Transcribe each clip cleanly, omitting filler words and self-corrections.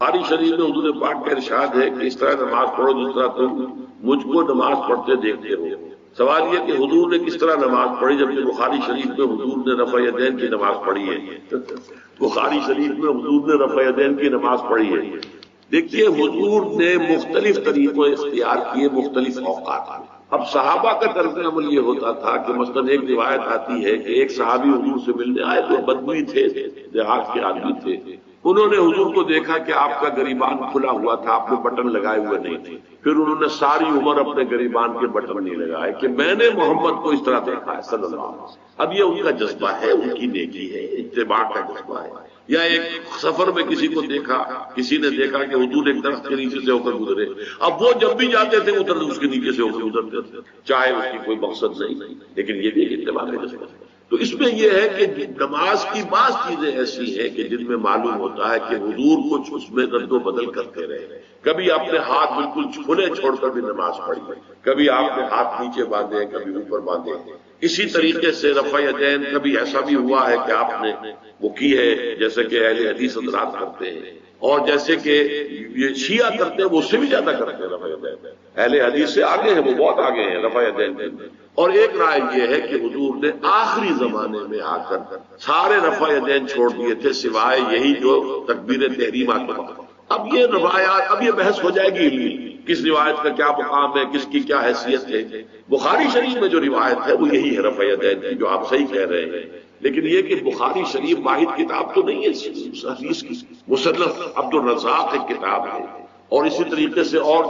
بخاری شریف میں حضور پاک کا ارشاد ہے کہ اس طرح نماز پڑھو جس طرح تم مجھ کو نماز پڑھتے دیکھتے ہو۔ سوال یہ کہ حضور نے کس طرح نماز پڑھی، جبکہ بخاری شریف میں حضور نے رفع یدین کی نماز پڑھی ہے۔ بخاری شریف میں حضور نے رفع یدین کی نماز پڑھی ہے۔ دیکھیے حضور نے مختلف طریقے اختیار کیے مختلف اوقات میں۔ اب صحابہ کا طرز عمل یہ ہوتا تھا کہ مثلاً ایک روایت آتی ہے کہ ایک صحابی حضور سے ملنے آئے تو بدوی تھے، دیہات کے آدمی تھے، انہوں نے حضور کو دیکھا کہ آپ کا گریبان کھلا ہوا تھا، آپ نے بٹن لگائے ہوئے نہیں تھے۔ پھر انہوں نے ساری عمر اپنے گریبان کے بٹن نہیں لگائے کہ میں نے محمد کو اس طرح دیکھا ہے صلی اللہ علیہ وسلم۔ اب یہ ان کا جذبہ ہے، ان کی نیکی ہے، اتباع کا جذبہ ہے۔ یا ایک سفر میں کسی کو دیکھا، کسی نے دیکھا کہ حضور ایک درخت کے نیچے سے ہو کر گزرے، اب وہ جب بھی جاتے تھے ادھر اس کے نیچے سے ہو کر گزرتے تھے، چاہے اس کی کوئی مقصد نہیں، لیکن یہ بھی ایک اتباع کا جذبہ ہے۔ تو اس میں یہ ہے کہ نماز کی بعض چیزیں ایسی ہیں کہ جن میں معلوم ہوتا ہے کہ حضور کچھ اس میں رد و بدل کرتے رہے۔ کبھی آپ نے ہاتھ بالکل کھلے چھوڑ کر بھی نماز پڑھی، کبھی آپ نے ہاتھ نیچے باندھے، کبھی اوپر باندھے۔ اسی طریقے سے رفع یدین کبھی ایسا بھی ہوا ہے کہ آپ نے وہ کی ہے جیسے کہ اہل حدیث حضرات کرتے ہیں، اور جیسے کہ یہ شیعہ کرتے ہیں وہ اس سے بھی زیادہ کرتے ہیں رفع یدین۔ اہل حدیث سے آگے ہیں، وہ بہت آگے ہیں رفع یدین کے۔ اور ایک رائے یہ ہے کہ حضور نے آخری زمانے میں آ کر سارے رفع یدین چھوڑ دیے تھے سوائے یہی جو تکبیر تحریمہ کے وقت۔ اب یہ روایات، اب یہ بحث ہو جائے گی کس روایت کا کیا مقام ہے، کس کی کیا حیثیت ہے۔ بخاری شریف میں جو روایت ہے وہ یہی ہے رفع یدین کی، جو آپ صحیح کہہ رہے ہیں، لیکن یہ کہ بخاری شریف واحد کتاب تو نہیں ہے حدیث کی، مصنف عبد الرزاق ایک کتاب ہے، اور اسی طریقے سے اور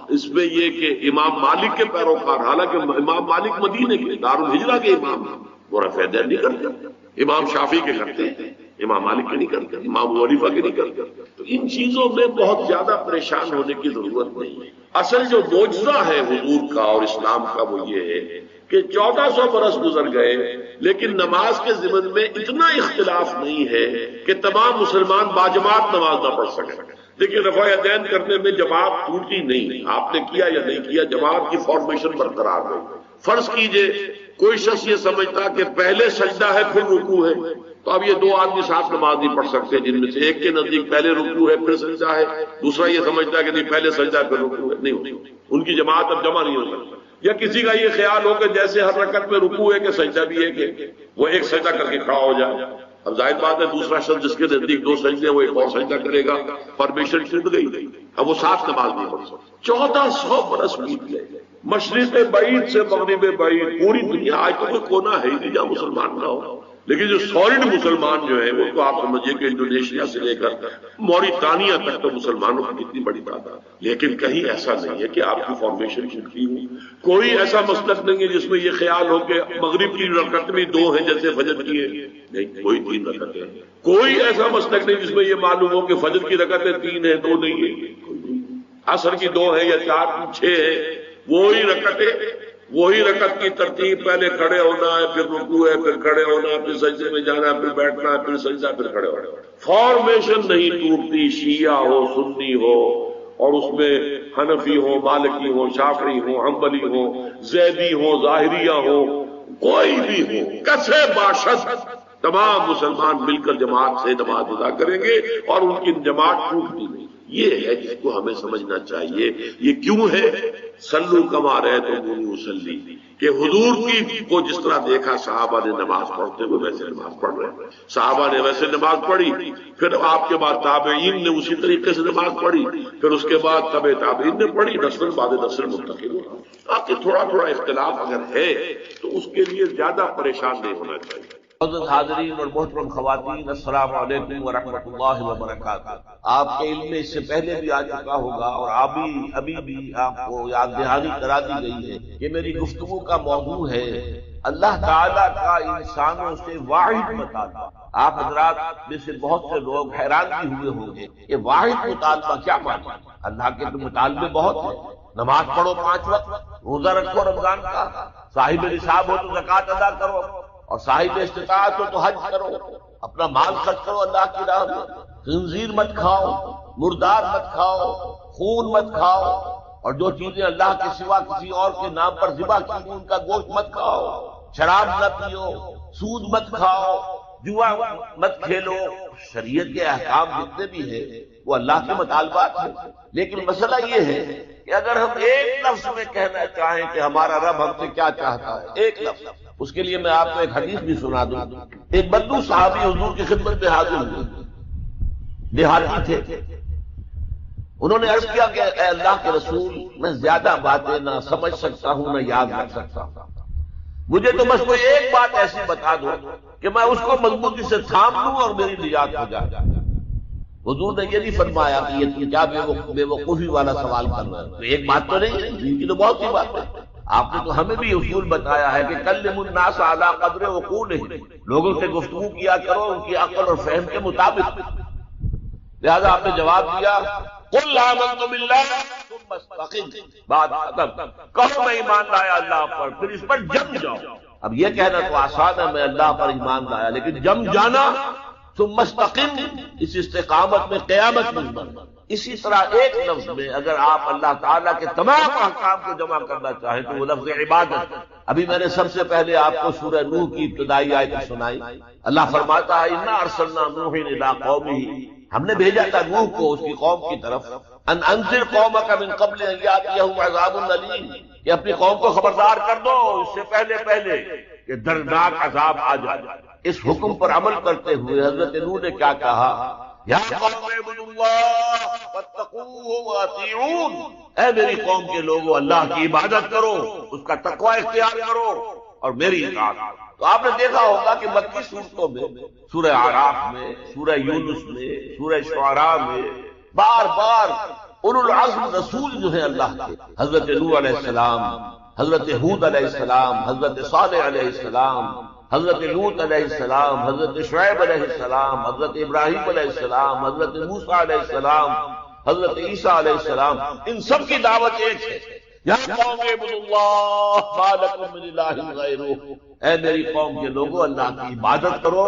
اس میں یہ کہ امام مالک کے پیروکار، حالانکہ امام مالک مدینے کے دارالہجرہ کے امام ہیں، وہ رفع یدین نہیں کرتے۔ امام شافعی کے کرتے ہیں، امام مالک کے نہیں کرتے، امام ابو حنیفہ کے نہیں کرتے۔ تو ان چیزوں میں بہت زیادہ پریشان ہونے کی ضرورت نہیں ہے۔ اصل جو معجزہ ہے حضور کا اور اسلام کا وہ یہ ہے کہ 1400 برس گزر گئے لیکن نماز کے ضمن میں اتنا اختلاف نہیں ہے کہ تمام مسلمان باجماعت نماز نہ پڑھ سکیں۔ دیکھیے رفع یدین کرنے میں جماعت ٹوٹی نہیں، آپ نے کیا یا نہیں کیا، جماعت کی فارمیشن برقرار رہی۔ فرض کیجئے کوئی شخص یہ سمجھتا کہ پہلے سجدہ ہے پھر رکوع ہے، تو اب یہ دو آدمی ساتھ نماز نہیں پڑھ سکتے، جن میں سے ایک کے نزدیک پہلے رکوع ہے پھر سجدہ ہے، دوسرا یہ سمجھتا ہے کہ نہیں پہلے سجدہ ہے پھر رکوع ہے، نہیں ہوتی، ان کی جماعت اب جمع نہیں ہو سکتی۔ یا کسی کا یہ خیال ہو کہ جیسے ہر رکعت میں رکوع ہے کہ سجدہ بھی ہے کہ وہ ایک سجدہ کر کے کھڑا ہو جائے، اب ظاہر بات ہے دوسرا شخص جس کے نزدیک دو سجدے وہ ایک اور سجدہ کرے گا، پرمیشن ٹوٹ گئی، اب وہ ساتھ نماز نہیں پڑھ سکتے۔ 1400 برس بیت گئے، مشرق بعید سے مغرب بعید، پوری دنیا آج تو کوئی کونا ہے ہی نہیں جہاں مسلمان نہ ہو، لیکن جو سالڈ مسلمان جو ہیں وہ تو آپ سمجھیے کہ انڈونیشیا سے لے کر موریتانیہ تک تو مسلمانوں کی کتنی بڑی تعداد، لیکن کہیں ایسا نہیں ہے کہ آپ کی فارمیشن چھٹی ہو۔ کوئی ایسا مسلک نہیں ہے جس میں یہ خیال ہو کہ مغرب کی رکعت میں 2 ہیں جیسے فجر کی ہے، نہیں، کوئی 3 رکعتیں ہیں۔ کوئی ایسا مسلک نہیں جس میں یہ معلوم ہو کہ فجر کی رکعتیں 3 ہیں 2 نہیں ہیں، عصر کی 2 ہیں یا 4 6 ہیں، وہی رکعت کی ترتیب، پہلے کھڑے ہونا ہے پھر رکوع ہے پھر کھڑے ہونا ہے پھر سجدے میں جانا ہے پھر بیٹھنا ہے پھر سجدہ پھر کھڑے ہونا ہے۔ فارمیشن نہیں ٹوٹتی، شیعہ ہو سنی ہو، اور اس میں حنفی ہو مالکی ہو شافعی ہو حنبلی ہو زیدی ہو ظاہریہ ہو، کوئی بھی ہو، کسے باشد تمام مسلمان مل کر جماعت سے نماز ادا کریں گے اور ان کی جماعت ٹوٹتی نہیں۔ یہ ہے جس کو ہمیں سمجھنا چاہیے۔ یہ کیوں ہے؟ صلو کما رأیتمونی اصلی، کہ حضور کی کو جس طرح دیکھا صحابہ نے نماز پڑھتے ہوئے ویسے نماز پڑھ رہے ہیں، صحابہ نے ویسے نماز پڑھی، پھر آپ کے بعد تابعین نے اسی طریقے سے نماز پڑھی، پھر اس کے بعد تبع تابعین نے پڑھی، نسل بعد نسل منتقل ہوا۔ آپ کے تھوڑا اختلاف اگر ہے تو اس کے لیے زیادہ پریشان نہیں ہونا چاہیے۔ معزز حاضرین اور محترم خواتین، السلام علیکم ورحمۃ اللہ وبرکاتہ۔ آپ کے علم میں اس سے پہلے بھی آ چکا ہوگا اور ابھی بھی آپ کو یاد دہانی کرا دی گئی ہے کہ میری گفتگو کا موضوع ہے اللہ تعالیٰ کا انسانوں سے واحد مطالبہ۔ آپ حضرات میں سے بہت سے لوگ حیران بھی ہوئے ہوں گے کہ واحد مطالبہ کیا مانا؟ اللہ کے تو مطالبے بہت ہیں، نماز پڑھو 5 وقت، روزہ رکھو رمضان کا، صاحب نصاب ہو تو زکوٰۃ ادا کرو، اور صاحب استطاعت ہو تو حج کرو، اپنا مال خرچ کرو اللہ کی راہ میں، خنزیر مت کھاؤ، مردار مت کھاؤ، خون مت کھاؤ، اور جو چیزیں اللہ کے سوا کسی اور کے نام پر ذبح کی ان کا گوشت مت کھاؤ، شراب نہ پیو، سود مت کھاؤ، جوا مت کھیلو، شریعت کے احکام جتنے بھی ہیں وہ اللہ کے مطالبات ہیں، لیکن مسئلہ یہ ہے کہ اگر ہم ایک لفظ میں کہنا چاہیں کہ ہمارا رب ہم سے کیا چاہتا ہے، ایک لفظ، اس کے لیے میں آپ کو ایک حدیث بھی سنا دوں۔ ایک بدو صحابی حضور کی خدمت میں حاضر ہوئے، دیہاتی تھے، انہوں نے عرض کیا کہ اے اللہ کے رسول، میں زیادہ باتیں نہ سمجھ سکتا ہوں نہ یاد رکھ سکتا ہوں، مجھے تو بس کوئی ایک بات ایسی بتا دو کہ میں اس کو مضبوطی سے تھام لوں اور میری نجات ہو جائے۔ حضور نے یہ نہیں فرمایا کہ یہ کیا بے وقوفی والا سوال کر رہا ہے، ایک بات تو نہیں ہے، ان کی تو بہت سی بات ہے۔ آپ نے تو ہمیں بھی اصول بتایا ہے کہ کلم الناس علی قدر عقولہم، لوگوں سے گفتگو کیا کرو ان کی عقل اور فہم کے مطابق۔ لہذا آپ نے جواب دیا قل آمنت باللہ ثم استقم، بات ختم، کہو میں ایمان لایا اللہ پر، پھر اس پر جم جاؤ۔ اب یہ کہنا تو آسان ہے میں اللہ پر ایمان لایا، لیکن جم جانا، ثم استقم، اس استقامت میں قیامت مضمر۔ اسی طرح ایک لفظ میں اگر آپ اللہ تعالیٰ کے تمام احکام کو جمع کرنا چاہیں تو وہ لفظ عبادت۔ ابھی میں نے سب سے پہلے آپ کو سورہ نوح کی ابتدائی آیت سنائی، اللہ فرماتا ہے انا ارسلنا نوحا الی قومہ، ہم نے بھیجا تھا نوح کو اس کی قوم کی طرف، ان انذر قومک من قبل ان یاتیہم عذاب الیم، کہ اپنی قوم کو خبردار کر دو اس سے پہلے کہ دردناک عذاب آ جائے۔ اس حکم پر عمل کرتے ہوئے حضرت نوح نے کیا کہا، یا قوم اعبدوا اللہ واتقوہ واطیعون، اے میری قوم کے لوگوں اللہ کی عبادت کرو، اس کا تقوی اختیار کرو اور میری اطاعت۔ تو آپ نے دیکھا ہوگا کہ مکی صورتوں میں، سورہ اعراف میں، سورہ یونس میں، سورہ شعراء میں بار بار اولو العزم رسول جو ہے اللہ کے، حضرت نوح علیہ السلام، حضرت ہود علیہ السلام، حضرت صالح علیہ السلام، حضرت لوط علیہ السلام، حضرت شعیب علیہ السلام، حضرت ابراہیم علیہ السلام، حضرت موسیٰ علیہ السلام، حضرت عیسیٰ علیہ السلام، ان سب کی دعوت ایک ہے، یا قوم اعبدوا اللہ ما لکم من الہ غیرہ، اے میری قوم کے لوگوں اللہ کی عبادت کرو،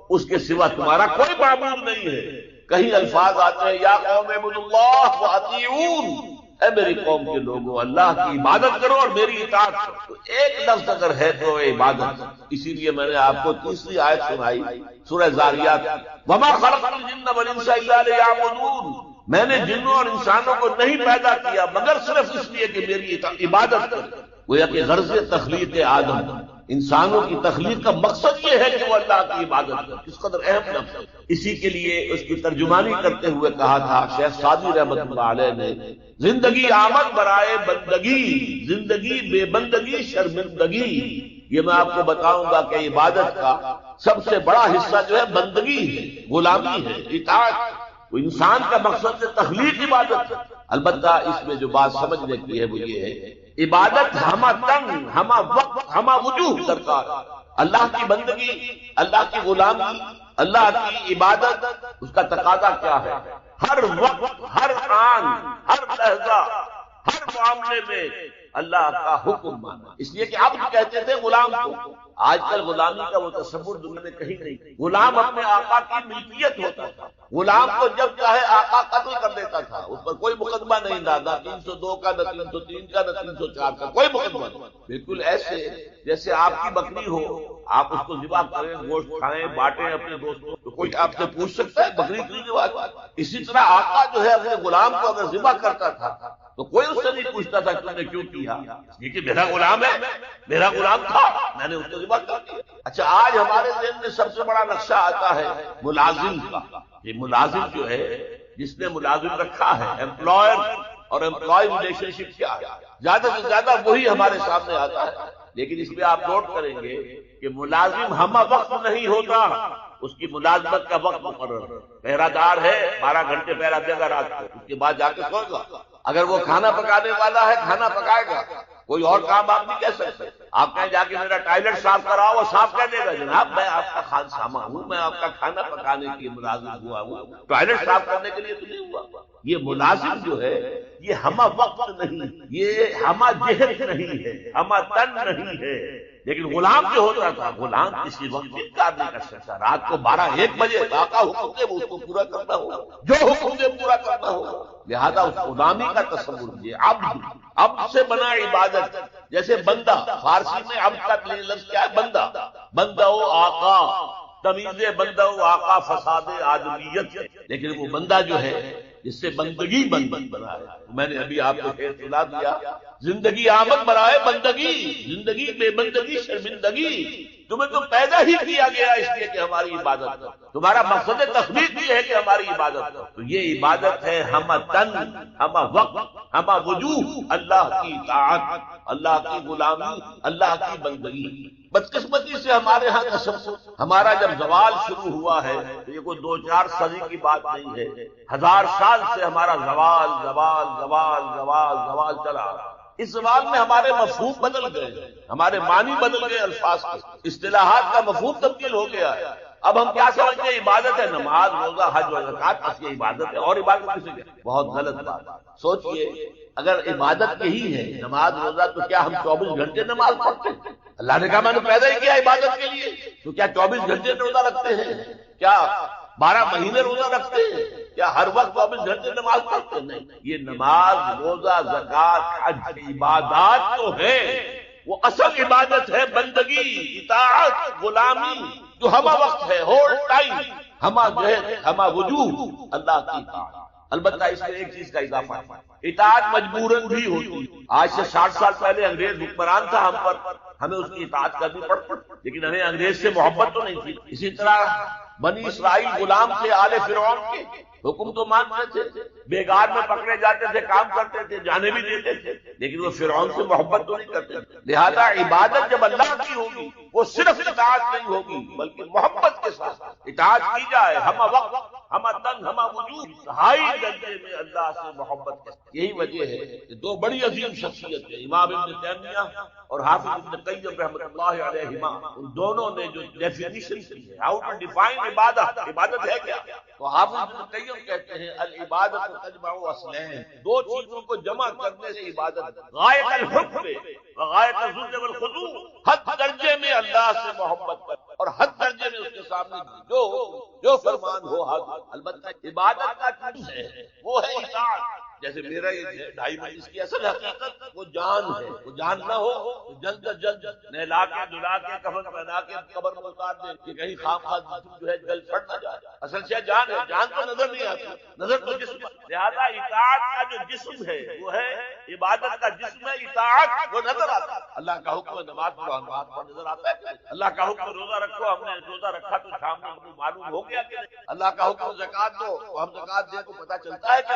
اس کے سوا تمہارا کوئی معبود نہیں ہے۔ کہیں الفاظ آتے ہیں یا قوم اعبدوا اللہ واطیعون، اے میری قوم کے لوگوں اللہ کی عبادت کرو اور میری اطاعت کرو۔ تو ایک لفظ اگر ہے تو عبادت، اسی لیے میں نے آپ کو تیسری آیت سنائی سورہ زاریات، وما خلقت الجن والانس الا لیعبدون، میں نے جنوں اور انسانوں کو نہیں پیدا کیا مگر صرف اس لیے کہ میری عبادت کرو۔ گویا کہ غرض تخلیق آدم، انسانوں کی تخلیق کا مقصد یہ ہے کہ وہ اللہ کی عبادت کرے، کس قدر اہم لفظ ہے۔ اسی کے لیے اس کی ترجمانی کرتے ہوئے کہا تھا شیخ سعدی رحمۃ اللہ علیہ نے، زندگی آمد برائے بندگی، زندگی بے بندگی شرمندگی۔ یہ میں آپ کو بتاؤں گا کہ عبادت کا سب سے بڑا حصہ جو ہے بندگی ہے، غلامی ہے، اطاعت۔ وہ انسان کا مقصد ہے تخلیق عبادت، البتہ اس میں جو بات سمجھنے کی ہے وہ یہ ہے عبادت ہمہ تن، ہمہ وقت، ہمہ وجوہ درکار۔ اللہ کی بندگی، اللہ کی غلامی، اللہ کی عبادت، اس کا تقاضا کیا ہے؟ ہر وقت، ہر آن، ہر لحظہ، ہر معاملے میں اللہ کا حکم مانا۔ اس لیے کہ عبد کہتے تھے غلام کو، آج کل غلامی کا وہ تصور دنیا میں کہیں نہیں۔ غلام اپنے آقا کی ملکیت ہوتا تھا، غلام کو جب چاہے آقا قتل کر دیتا تھا، اس پر کوئی مقدمہ نہیں تھا، نہ 302 کا، نہ 303 کا، نہ 304 کا، کوئی مقدمہ نہیں۔ بالکل ایسے جیسے آپ کی بکری ہو، آپ اس کو ذبح کریں، گوشت کھائیں، بانٹیں اپنے دوستوں، تو کوئی آپ سے پوچھ سکتا ہے بکری کیوں ذبح؟ اسی طرح آقا جو ہے اپنے غلام کو اگر ذبح کرتا تھا تو کوئی اس سے نہیں پوچھتا تھا تم نے کیوں کیا، یہ کہ میرا غلام ہے، میرا غلام تھا، میں نے اس کو ذبح کر دیا۔ اچھا، آج ہمارے ذہن میں سب سے بڑا نقشہ آتا ہے ملازم کا۔ یہ ملازم جو ہے، جس نے ملازم رکھا ہے، امپلائر اور امپلائی ریلیشن شپ کیا ہے، زیادہ سے زیادہ وہی ہمارے سامنے آتا ہے۔ لیکن اس میں آپ نوٹ کریں گے کہ ملازم ہمہ وقت نہیں ہوتا، اس کی ملازمت کا وقت مقرر۔ پہرا دار ہے، 12 گھنٹے پہرا دے گا رات کو، اس کے بعد جا کے سوئے گا۔ اگر وہ کھانا پکانے والا ہے، کھانا پکائے گا، کوئی اور کام آپ نہیں کہہ سکتے۔ آپ کہیں جا کے میرا ٹوائلٹ صاف کراؤ، وہ صاف کر دے گا، جناب میں آپ کا خانسامہ ہوں، میں آپ کا کھانا پکانے کے ملازم ہوا ہوں، ٹوائلٹ صاف کرنے کے لیے تو نہیں ہوا۔ یہ ملازم جو ہے یہ ہمہ وقت نہیں، یہ ہمہ جہت نہیں ہے، ہمہ تن نہیں ہے۔ لیکن غلام جو ہوتا تھا، غلام کسی وقت انکار نہیں کر سکتا، رات کو 12-1 بجے آقا حکم دے وہ اس کو پورا کرنا ہوگا، جو حکم دے پورا کرنا ہوگا۔ لہذا اس غلامی کا تصور یہ عبد سے بنا عبادت، جیسے بندہ، فارسی میں عبد کا لفظ کیا ہے؟ بندہ، بندہ و آقا، تمیز بندہ و آقا فساد آدمیت ہے، لیکن وہ بندہ جو ہے جس سے بندگی بنا ہے، میں نے ابھی آپ کو شعر سنا دیا، زندگی آمد برائے بندگی، زندگی بے بندگی شرمندگی، تمہیں تو پیدا ہی کیا گیا اس لیے کہ ہماری عبادت کرو، تمہارا مقصد تخلیق یہ ہے کہ ہماری عبادت کرو، تو یہ عبادت ہے ہم تن، ہم وقت، ہم وجوہ، اللہ کی اطاعت، اللہ کی غلامی، اللہ کی بندگی۔ بدقسمتی سے ہمارے ہاں ہمارا جب زوال شروع ہوا ہے تو یہ کوئی 2-4 صدی کی بات نہیں ہے، 1000 سال سے ہمارا زوال زوال زوال زوال زوال چلا رہا ہے۔ اس زوال میں ہمارے مفہوم بدل گئے، ہمارے معنی بدل گئے، الفاظ کے اصطلاحات کا مفہوم تبدیل ہو گیا ہے۔ اب ہم کیا سمجھتے ہیں عبادت ہے نماز روزہ حج و زکات، بس یہ عبادت ہے، اور عبادت کسی کی؟ بہت غلط بات۔ سوچئے اگر عبادت یہی ہے نماز روزہ، تو کیا ہم 24 گھنٹے نماز پڑھتے ہیں؟ اللہ نے کہا میں نے پیدا ہی کیا عبادت کے لیے، تو کیا 24 گھنٹے روزہ رکھتے ہیں؟ کیا 12 مہینے روزہ رکھتے ہیں؟ کیا ہر وقت 24 گھنٹے نماز پڑھتے ہیں؟ نہیں، یہ نماز روزہ زکات حج عبادات تو ہے، وہ اصل عبادت ہے بندگی، اطاعت، غلامی، جو ہمہ وقت ہے، ہول ٹائم، ہمہ جہد، ہمہ وجوہ، اللہ کی اطاعت۔ البتہ اس میں ایک چیز کا اضافہ ہے، اطاعت مجبوراً بھی ہوتی۔ آج سے 60 سال پہلے انگریز حکمران تھا ہم پر، ہمیں اس کی اطاعت کرنی پڑتی، لیکن ہمیں انگریز سے محبت تو نہیں تھی۔ اسی طرح بنی اسرائیل غلام تھے آل فرعون کے، حکم تو مانتے تھے، بیگار میں پکڑے جاتے تھے، کام کرتے تھے، جانے بھی دیتے تھے، لیکن وہ فرعون سے محبت تو نہیں کرتے تھے۔ لہذا عبادت جب اللہ کی ہوگی وہ صرف اطاعت نہیں ہوگی بلکہ محبت کے ساتھ اطاعت کی جائے، ہم وقت، ہم تن، ہم وجود، انتہائی درجے میں اللہ سے محبت کے ساتھ۔ یہی وجہ ہے کہ دو بڑی عظیم شخصیت ہیں، امام ابن تیمیہ اور حافظ ابن قیم رحمۃ اللہ علیہما، ان دونوں نے جو ڈیفینیشن کی ہے، ہاؤ ٹو ڈیفائن عبادت، عبادت ہے کیا؟ تو حافظ ابن قیم کہتے ہیں العبادت تجمع اصلین، دو چیزوں کو جمع کرنے سے عبادت، غایت الحب وغایت الذل والخضوع، حد درجے میں اللہ سے محبت کر اور حد درجے میں اس کے سامنے جو فرمان ہو حد۔ البتہ عبادت کا چیز ہے وہ ہے اطاعت۔ جیسے میرا یہ 2.5 منٹ اس کی اصل حقیقت وہ جان ہے، وہ جان نہ ہو تو جلد از جلد نہلا کے دھلا کے کفن پہنا کے قبر میں اتار دے کہ کہیں خواہ جو ہے جل پڑ نہ جائے۔ اصل سے جان ہے، جان تو نظر نہیں آتی، نظر تو جسم۔ لہذا اطاعت کا جو جسم ہے وہ ہے عبادت کا جسم ہے، اطاعت وہ نظر آتا ہے۔ اللہ کا حکم نماز پڑھو، نماز پڑھ نظر آتا ہے۔ اللہ کا حکم روزہ رکھو، ہم نے روزہ رکھا تو شام میں ہم کو معلوم ہو گیا کہ اللہ کا حکم زکات دو تو ہم زکات دیں تو پتہ چلتا ہے کہ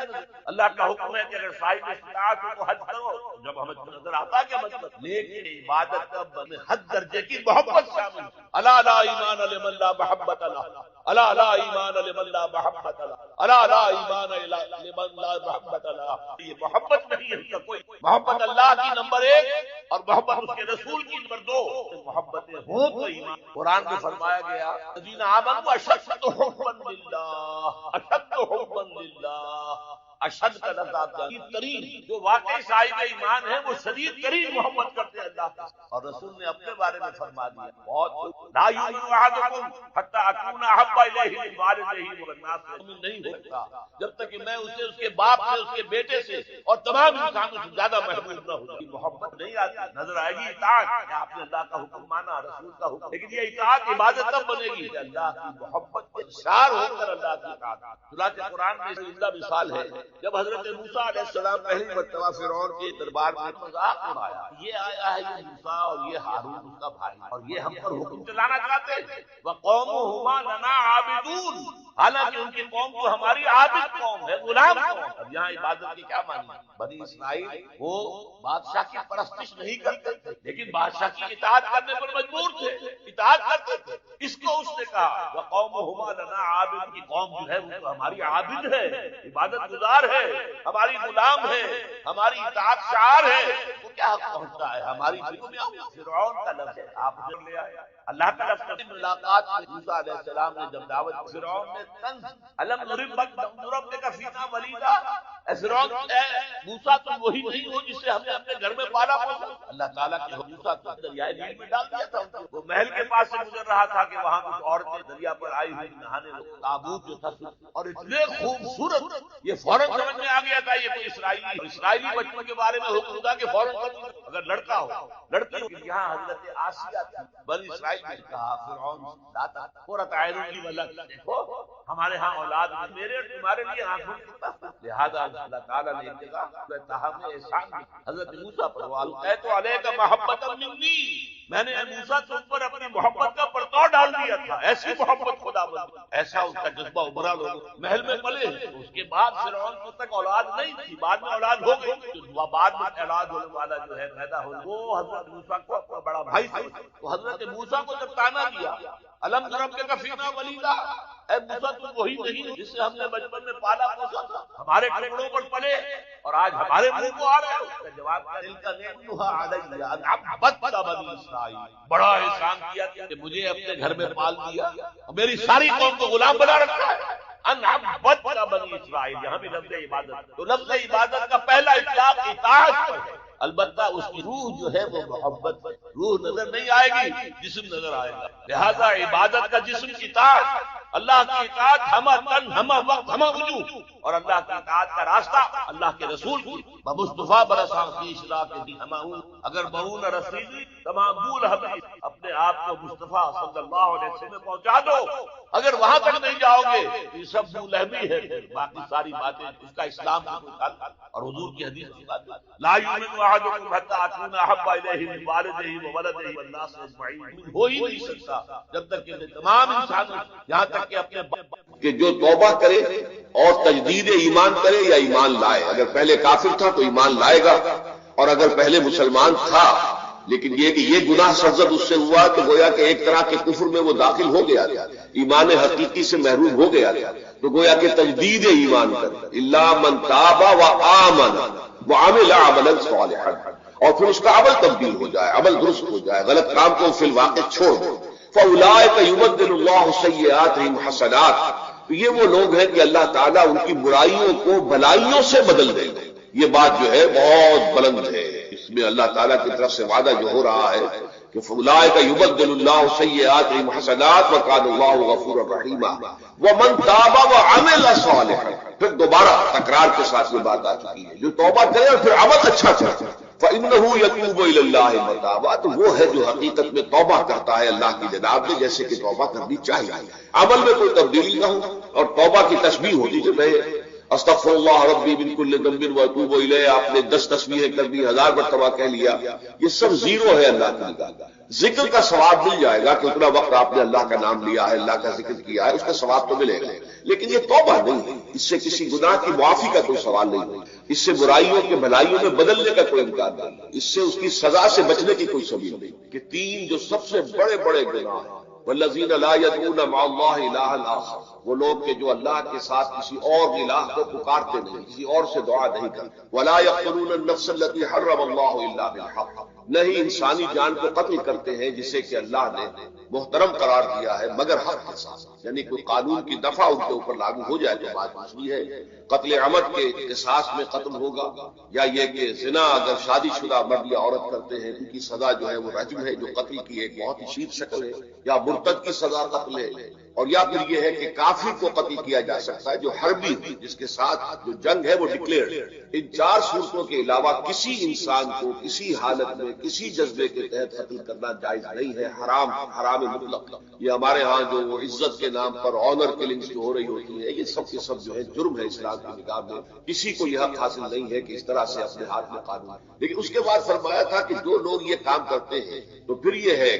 اللہ کا حکم ہے کہ اگر صاحب استطاعت ہو تو حج کرو، جب ہمیں نظر آتا ہے کہ مطلب۔ لیکن عبادت کا حد درجے کی محبت شامل ہے۔ الا لا ایمان لمن لا محبت له، الا لا ایمان لمن لا محبت له، الا لا ایمان لمن لا محبت له۔ یہ محبت نہیں ہے اس کا کوئی، محبت اللہ کی نمبر 1 اور محبت اس کے رسول کی نمبر 2۔ محبتیں ہوں تو ایمان۔ قرآن میں فرمایا گیا الذین آمنوا اشد حبا للہ، اشد حبا للہ، اشد کا لفظ آپ جانتے ترین، جو واقعی صاحب ایمان ہے وہ شدید ترین محبت کرتے ہیں اللہ کے، اور رسول نے اپنے بارے میں فرما دیا بہت، لا یؤمن احدکم حتی اکون احب الیہ من والدیہ والناس، مومن نہیں ہوتا جب تک کہ میں اسے اس کے باپ سے، اس کے بیٹے سے اور تمام انسانوں سے زیادہ محبوب نہ ہو جاؤں۔ محبت نہیں آتی، نظر آئے گی اطاعت، آپ نے اللہ کا حکم مانا، رسول کا حکم، لیکن یہ اطاعت عبادت تب بنے گی کہ اللہ کی محبت کے اشار ہو کر اللہ کی اطاعت۔ چنانچہ قرآن میں زندہ مثال ہے، جب حضرت موسیٰ علیہ السلام پہلی مرتبہ فرعون کے دربار میں مذاق اڑایا، یہ آیا ہے یہ موسیٰ اور یہ ہارون اس کا بھائی، اور یہ ہم پر حکم چلانا چاہتے ہیں، وَقَوْمُهُمَا لَنَا عَابِدُونَ، حالانکہ ان کی قوم تو ہماری عابد قوم ہے، غلام قوم۔ اب یہاں عبادت کی کیا معنی ہے؟ بنی اسرائیل وہ بادشاہ کی پرستش نہیں کرتے تھے لیکن بادشاہ کی اطاعت کرنے پر مجبور تھے، اطاعت کرتے تھے۔ اس کو اس نے کہا وَقَوْمُهُمَا لَنَا عَابِدُونَ، کی قوم جو ہے وہ تو ہماری عابد ہے، عبادت گزار ہے، ہماری غلام ہے، ہماری اطاعت شعار ہے، وہ کیا پہنچتا ہے ہماری دلوں میں؟ فرعون کا لفظ ہے، آپ اسے لے آئے۔ اللہ کا لفظ کی ملاقات میں موسیٰ علیہ السلام نے جب دعوت، فرعون نے طنز الم نربک فینا ولیدا، فرعون اے موسیٰ تم وہی نہیں ہو جس سے ہم نے اپنے گھر میں پالا پوسا؟ اللہ تعالیٰ کے موسیٰ کو دریائے نیل میں ڈال دیا تھا. وہ محل کے پاس سے گزر رہا تھا کہ وہاں کچھ عورتیں دریا پر آئی ہوئی نہانے, تابوت جو تھا اور اتنے خوبصورت, یہ فوراً سمجھ میں آ گیا تھا یہ کوئی اسرائیلی بچوں کے بارے میں حکم تھا کہ فوراً اگر لڑکا ہو لڑکی ہو. یہاں حضرت آسیہ تھی بنی اسرائیل نے کہا فرعون لاتا قرۃ اعین کی ملک, دیکھو ہمارے ہاں اولاد میرے اور تمہارے لیے آنکھوں کی, لہذا اللہ تعالیٰ نے ایک جگہ تاہم احسان حضرت موسیٰ پر وَأَلْقَيْتُ عَلَيْكَ مَحَبَّةً مِّنِّي, میں نے موسیٰ تم پر اپنی محبت کا پرتو ڈال دیا تھا. ایسی محبت خدا بند, ایسا اس کا جذبہ ابھرا. لوگ محل میں پلے, اس کے بعد فرعون کو تک اولاد نہیں تھی, بعد میں اولاد ہو گئی. جو بعد میں اولاد ہونے والا جو ہے پیدا ہو وہ حضرت موسیٰ کو اپنا بڑا بھائی تھا. تو حضرت موسیٰ کو جب تانا دیا الم نربک فینا ولیدا, اے موسیٰ تم وہی نہیں جس سے ہم نے بچپن میں پالا پوسا تھا, ہمارے ٹکڑوں پر پلے اور آج ہمارے منہ کو آ رہے ہو. اس کا جواب دل کا نعمتها علی ان عبدت بنی اسرائیل, بڑا احسان کیا کہ مجھے اپنے گھر میں پال دیا اور میری ساری قوم کو غلام بنا رکھا ہے. ان عبدت بنی اسرائیل, یہاں بھی لفظ عبادت, تو لفظ عبادت کا پہلا اطلاق اطاعت ہے. البتہ اس کی روح جو ہے وہ محبت, روح نظر نہیں آئے گی جسم نظر آئے گا. لہذا عبادت کا جسم اطاعت, اللہ کی اطاعت ہمہ تن ہمہ وقت ہمہ وجود, اور اللہ کی اطاعت کا راستہ اللہ کے رسول کی بمصطفیٰ برسان کی اشراء کے دی ہمہ, اگر بہون رسیدی تمام بول حبیب, اپنے آپ کو مصطفیٰ صلی اللہ علیہ وسلم میں پہنچا دو. اگر وہاں تک نہیں جاؤ گے یہ سب بولہبی ہے, باقی ساری باتیں اس کا اسلام سے کوئی تعلق, اور حضور کی حدیث کی بات لا یؤمن احدکم حتی اکون احب الیہ من والدہ وولدہ والناس اجمعین, ہو ہی نہیں سکتا جب تک کہ تمام انسان یہاں تک کہ اپنے کہ جو توبہ کرے اور تجدید ایمان کرے یا ایمان لائے. اگر پہلے کافر تھا تو ایمان لائے گا, اور اگر پہلے مسلمان تھا لیکن یہ کہ یہ گناہ سرزد اس سے ہوا کہ گویا کہ ایک طرح کے کفر میں وہ داخل ہو گیا تھا, ایمان حقیقی سے محروم ہو گیا تھا, تو گویا کہ تجدید ایمان کر الا من تاب وآمن وعمل عملا صالحا, اور پھر اس کا عمل تبدیل ہو جائے, عمل درست ہو جائے, غلط کام کو فی الواقع چھوڑ دے. فاولئک یبدل اللہ سیئاتہم حسنات, تو یہ وہ لوگ ہیں کہ اللہ تعالیٰ ان کی برائیوں کو بھلائیوں سے بدل دے گا. یہ بات جو ہے بہت بلند ہے, اس میں اللہ تعالیٰ کی طرف سے وعدہ جو ہو رہا ہے کہ فاولئک یبدل اللہ سیئاتہم حسنات وکان اللہ غفورا رحیما ومن تاب وعمل صالحا. پھر دوبارہ تکرار کے ساتھ یہ بات آ چکی ہے, جو توبہ کرے اور پھر عمل اچھا کرے فإنه يتوب إلى الله متابا, تو وہ ہے جو حقیقت میں توبہ کرتا ہے اللہ کی جناب میں جیسے کہ توبہ کرنی چاہیے, عمل میں کوئی تبدیلی نہ ہو. اور توبہ کی تسبیح ہوتی کہ میں استغفر اللہ ربی من کل ذنب واتوب الیہ, آپ نے 10 تسبیحیں کر دی, 1000 مرتبہ کہہ لیا, یہ سب زیرو ہے اللہ کی نگاہ. ذکر کا ثواب مل جائے گا کہ اتنا وقت آپ نے اللہ کا نام لیا ہے, اللہ کا ذکر کیا ہے, اس کا ثواب تو ملے گا, لیکن یہ توبہ نہیں ہے. اس سے کسی گناہ کی معافی کا کوئی سوال نہیں, اس سے برائیوں کے بھلائیوں میں بدلنے کا کوئی امکان نہیں, اس سے اس کی سزا سے بچنے کی کوئی سبیل نہیں. کہ 3 جو سب سے بڑے بڑے گناہ ہیں, والذین لا يدعون مع اللہ الہا آخر, وہ لوگ کہ جو اللہ کے ساتھ کسی اور الہ کو پکارتے نہیں, کسی اور سے دعا نہیں کرتے. ولا يقتلون النفس التي حرم اللہ الا بالحق, نہیں انسانی جان کو قتل کرتے ہیں جسے کہ اللہ نے محترم قرار دیا ہے مگر حق کے ساتھ, یعنی کوئی قانون کی دفعہ ان کے اوپر لاگو ہو جائے تو بات دوسری ہے. قتل عمد کے قصاص میں قتل ہوگا, یا یہ کہ زنا اگر شادی شدہ مرد یا عورت کرتے ہیں ان کی سزا جو ہے وہ رجم ہے, جو قتل کی ایک بہت ہی شدید شکل ہے, یا مرتد کی سزا قتل ہے, اور یا پھر یہ ہے کہ کافر کو قتل کیا جا سکتا ہے جو حربی جس کے ساتھ جو جنگ ہے وہ ڈکلیئرڈ. ان 4 صورتوں کے علاوہ کسی انسان کو کسی حالت میں کسی جذبے کے تحت قتل کرنا جائز نہیں ہے, حرام مطلق. یہ ہمارے ہاں جو عزت کے نام پر آنر کلنگز جو ہو رہی ہوتی ہے, یہ سب کے سب جو ہے جرم ہے اسلام کی نگاہ میں. کسی کو یہ حق حاصل نہیں ہے کہ اس طرح سے اپنے ہاتھ میں قانون. لیکن اس کے بعد فرمایا تھا کہ جو لوگ یہ کام کرتے ہیں تو پھر یہ ہے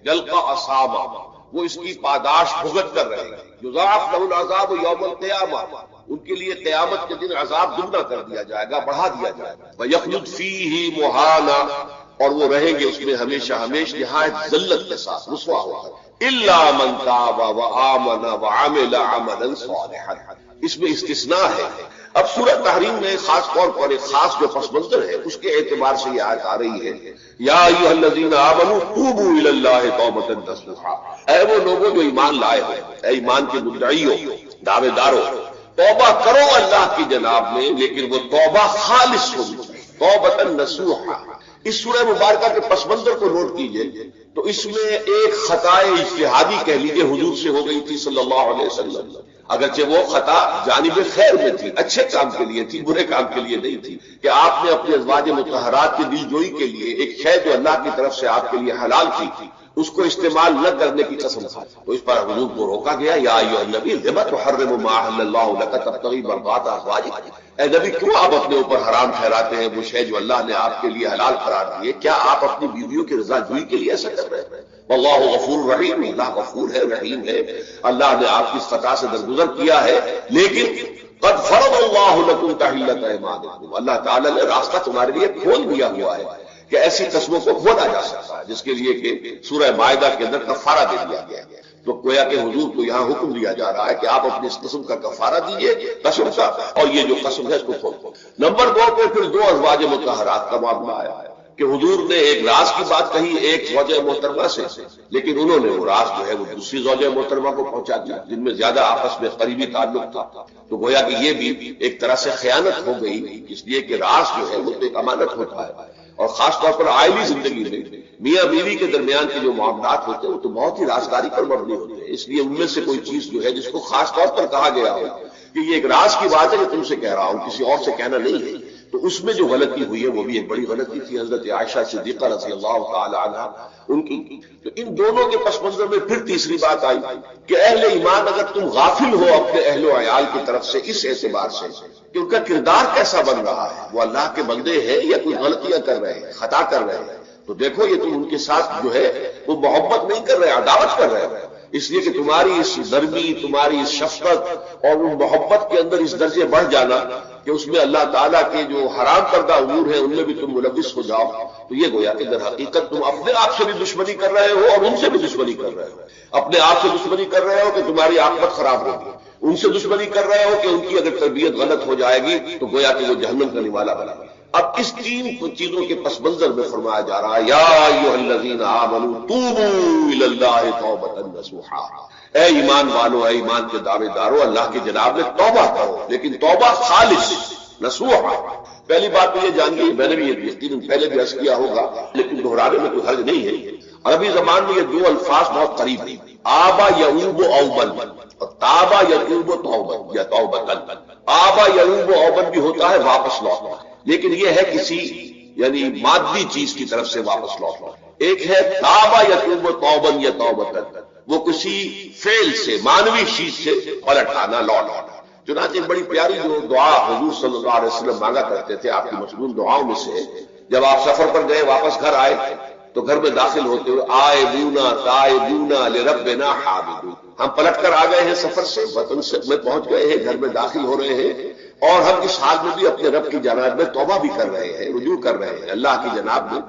یلقا اثاما, وہ اس کی پاداش بھگت کر رہے ہیں. یضاعف له العذاب یوم القیامہ, ان کے لیے قیامت کے دن عذاب دگنا کر دیا جائے گا, بڑھا دیا جائے گا. وَيَخْلُدْ فِيهِ مُهَانًا, اور وہ رہیں گے اس میں ہمیشہ نہایت ذلت کے ساتھ رسوا ہو کر. إِلَّا مَنْ تَابَ وَآمَنَ وَعَمِلَ عَمَلًا صَالِحًا, اس میں استثناء ہے. اب سورۃ تحریم میں خاص طور پر ایک خاص جو پس منظر ہے اس کے اعتبار سے یہ آیت آ رہی ہے, یا ایھا الذین آمنوا توبوا الی اللہ توبۃ نصوحا, اے وہ لوگوں جو ایمان لائے ہو, اے ایمان کے مدعیوں دعوے داروں, توبہ کرو اللہ کی جناب میں، لیکن وہ توبہ خالص ہونی چاہیے، توبۃ نصوحا۔ اس سورہ مبارکہ کے پس منظر کو نوٹ کیجئے تو اس میں ایک خطائے اجتہادی کہہ لیجیے حضور سے ہو گئی تھی صلی اللہ علیہ وسلم، اگرچہ وہ خطا جانب خیر میں تھی، اچھے کام کے لیے تھی، برے کام کے لیے نہیں تھی، کہ آپ نے اپنے ازواج مطہرات کی دل جوئی کے لیے ایک شے جو اللہ کی طرف سے آپ کے لیے حلال تھی اس کو استعمال نہ کرنے کی قسم کھا، تو اس پر حضور کو روکا گیا، یا ایھا النبی لم تحرم ما احل اللہ لک تبتغی مرضات ازواجک، اے نبی کیوں آپ اپنے اوپر حرام ٹھہراتے ہیں وہ شے جو اللہ نے آپ کے لیے حلال قرار دیے؟ کیا آپ اپنی بیویوں کی رضا جوئی کے لیے ایسا کر رہے ہیں؟ واللہ غفور رحیم، اللہ غفور ہے، رحیم ہے، اللہ نے آپ کی اس خطا سے درگزر کیا ہے، لیکن قد فرض اللہ لکم تحلۃ ایمانکم، اللہ تعالیٰ نے راستہ تمہارے لیے کھول دیا ہوا ہے کہ ایسی قسموں کو کھولا جا سکتا ہے، جس کے لیے کہ سورہ مائدہ کے اندر کفارہ دے دیا گیا ہے۔ تو گویا کہ حضور کو یہاں حکم دیا جا رہا ہے کہ آپ اپنی اس قسم کا کفارہ دیجیے، قسم کا، اور یہ جو قسم ہے اس کو کھول دو۔ نمبر 2 پہ پھر 2 ازواج مطہرات کا معاملہ آیا ہے کہ حضور نے ایک راز کی بات کہی ایک زوجہ محترمہ سے، لیکن انہوں نے وہ راز جو ہے وہ دوسری زوجہ محترمہ کو پہنچا دیا جن میں زیادہ آپس میں قریبی تعلق تھا، تو گویا کہ یہ بھی ایک طرح سے خیانت ہو گئی، اس لیے کہ راز جو ہے وہ تو ایک امانت ہوتا ہے، اور خاص طور پر عائلی زندگی میں میاں بیوی کے درمیان کے جو معاملات ہوتے ہیں وہ تو بہت ہی رازداری پر مبنی ہوتے ہیں، اس لیے ان میں سے کوئی چیز جو ہے جس کو خاص طور پر کہا گیا ہو کہ یہ ایک راز کی بات ہے کہ تم سے کہہ رہا ہوں، کسی اور سے کہنا نہیں ہے، تو اس میں جو غلطی ہوئی ہے وہ بھی ایک بڑی غلطی تھی حضرت عائشہ صدیقہ رضی اللہ تعالی عنہا ان کی۔ تو ان دونوں کے پس منظر میں پھر تیسری بات آئی کہ اہل ایمان اگر تم غافل ہو اپنے اہل و عیال کی طرف سے اس اعتبار سے کہ ان کا کردار کیسا بن رہا ہے، وہ اللہ کے بندے ہیں یا کوئی غلطیاں کر رہے ہیں، خطا کر رہے ہیں، تو دیکھو یہ تم ان کے ساتھ جو ہے وہ محبت نہیں کر رہے، عداوت کر رہے ہیں، اس لیے کہ تمہاری اس نرمی، تمہاری اس شفقت اور ان محبت کے اندر اس درجے بڑھ جانا کہ اس میں اللہ تعالیٰ کے جو حرام کردہ امور ہیں ان میں بھی تم ملوث ہو جاؤ، تو یہ گویا کہ در حقیقت تم اپنے آپ سے بھی دشمنی کر رہے ہو اور ان سے بھی دشمنی کر رہے ہو، اپنے آپ سے دشمنی کر رہے ہو کہ تمہاری عاقبت خراب ہوگی، ان سے دشمنی کر رہے ہو کہ ان کی اگر تربیت غلط ہو جائے گی تو گویا کہ وہ جہنم کا نوالا بنا۔ اب اس 3 چیزوں کے پس منظر میں فرمایا جا رہا ہے یا ایھا الذین آمنوا توبوا الی اللہ توبۃ نصوحا، اے ایمان والو، اے ایمان کے دعوے دارو، اللہ کی جناب میں توبہ کرو، لیکن توبہ خالص نصوحا۔ پہلی بات تو یہ جانیے، میں نے بھی یہ یقیناً پہلے بھی عرض کیا ہوگا لیکن دہرانے میں کوئی حرج نہیں ہے، عربی زبان میں یہ 2 الفاظ بہت قریب ہیں، آبا یعوب اوبن اور تابا یتوب توبن یا توبتن۔ آبا یعوب اوبن بھی ہوتا ہے واپس لوٹنا، لیکن یہ ہے کسی یعنی مادی چیز کی طرف سے واپس لوٹنا، ایک ہے تابا یتوب توبن یا توبتن، وہ کسی فعل سے مانوی چیز سے پلٹ آنا، لوٹ آنا۔ چنانچہ ایک بڑی پیاری جو دعا حضور صلی اللہ علیہ وسلم مانگا کرتے تھے، آپ کی مشہور دعاؤں میں سے، جب آپ سفر پر گئے واپس گھر آئے تو گھر میں داخل ہوتے ہوئے آئبونا تائبونا لربنا حامدون، ہم پلٹ کر آ گئے ہیں سفر سے، وطن سے میں پہنچ گئے ہیں، گھر میں داخل ہو رہے ہیں اور ہم اس حال میں بھی اپنے رب کی جناب میں توبہ بھی کر رہے ہیں، رجوع کر رہے ہیں اللہ کی جناب میں،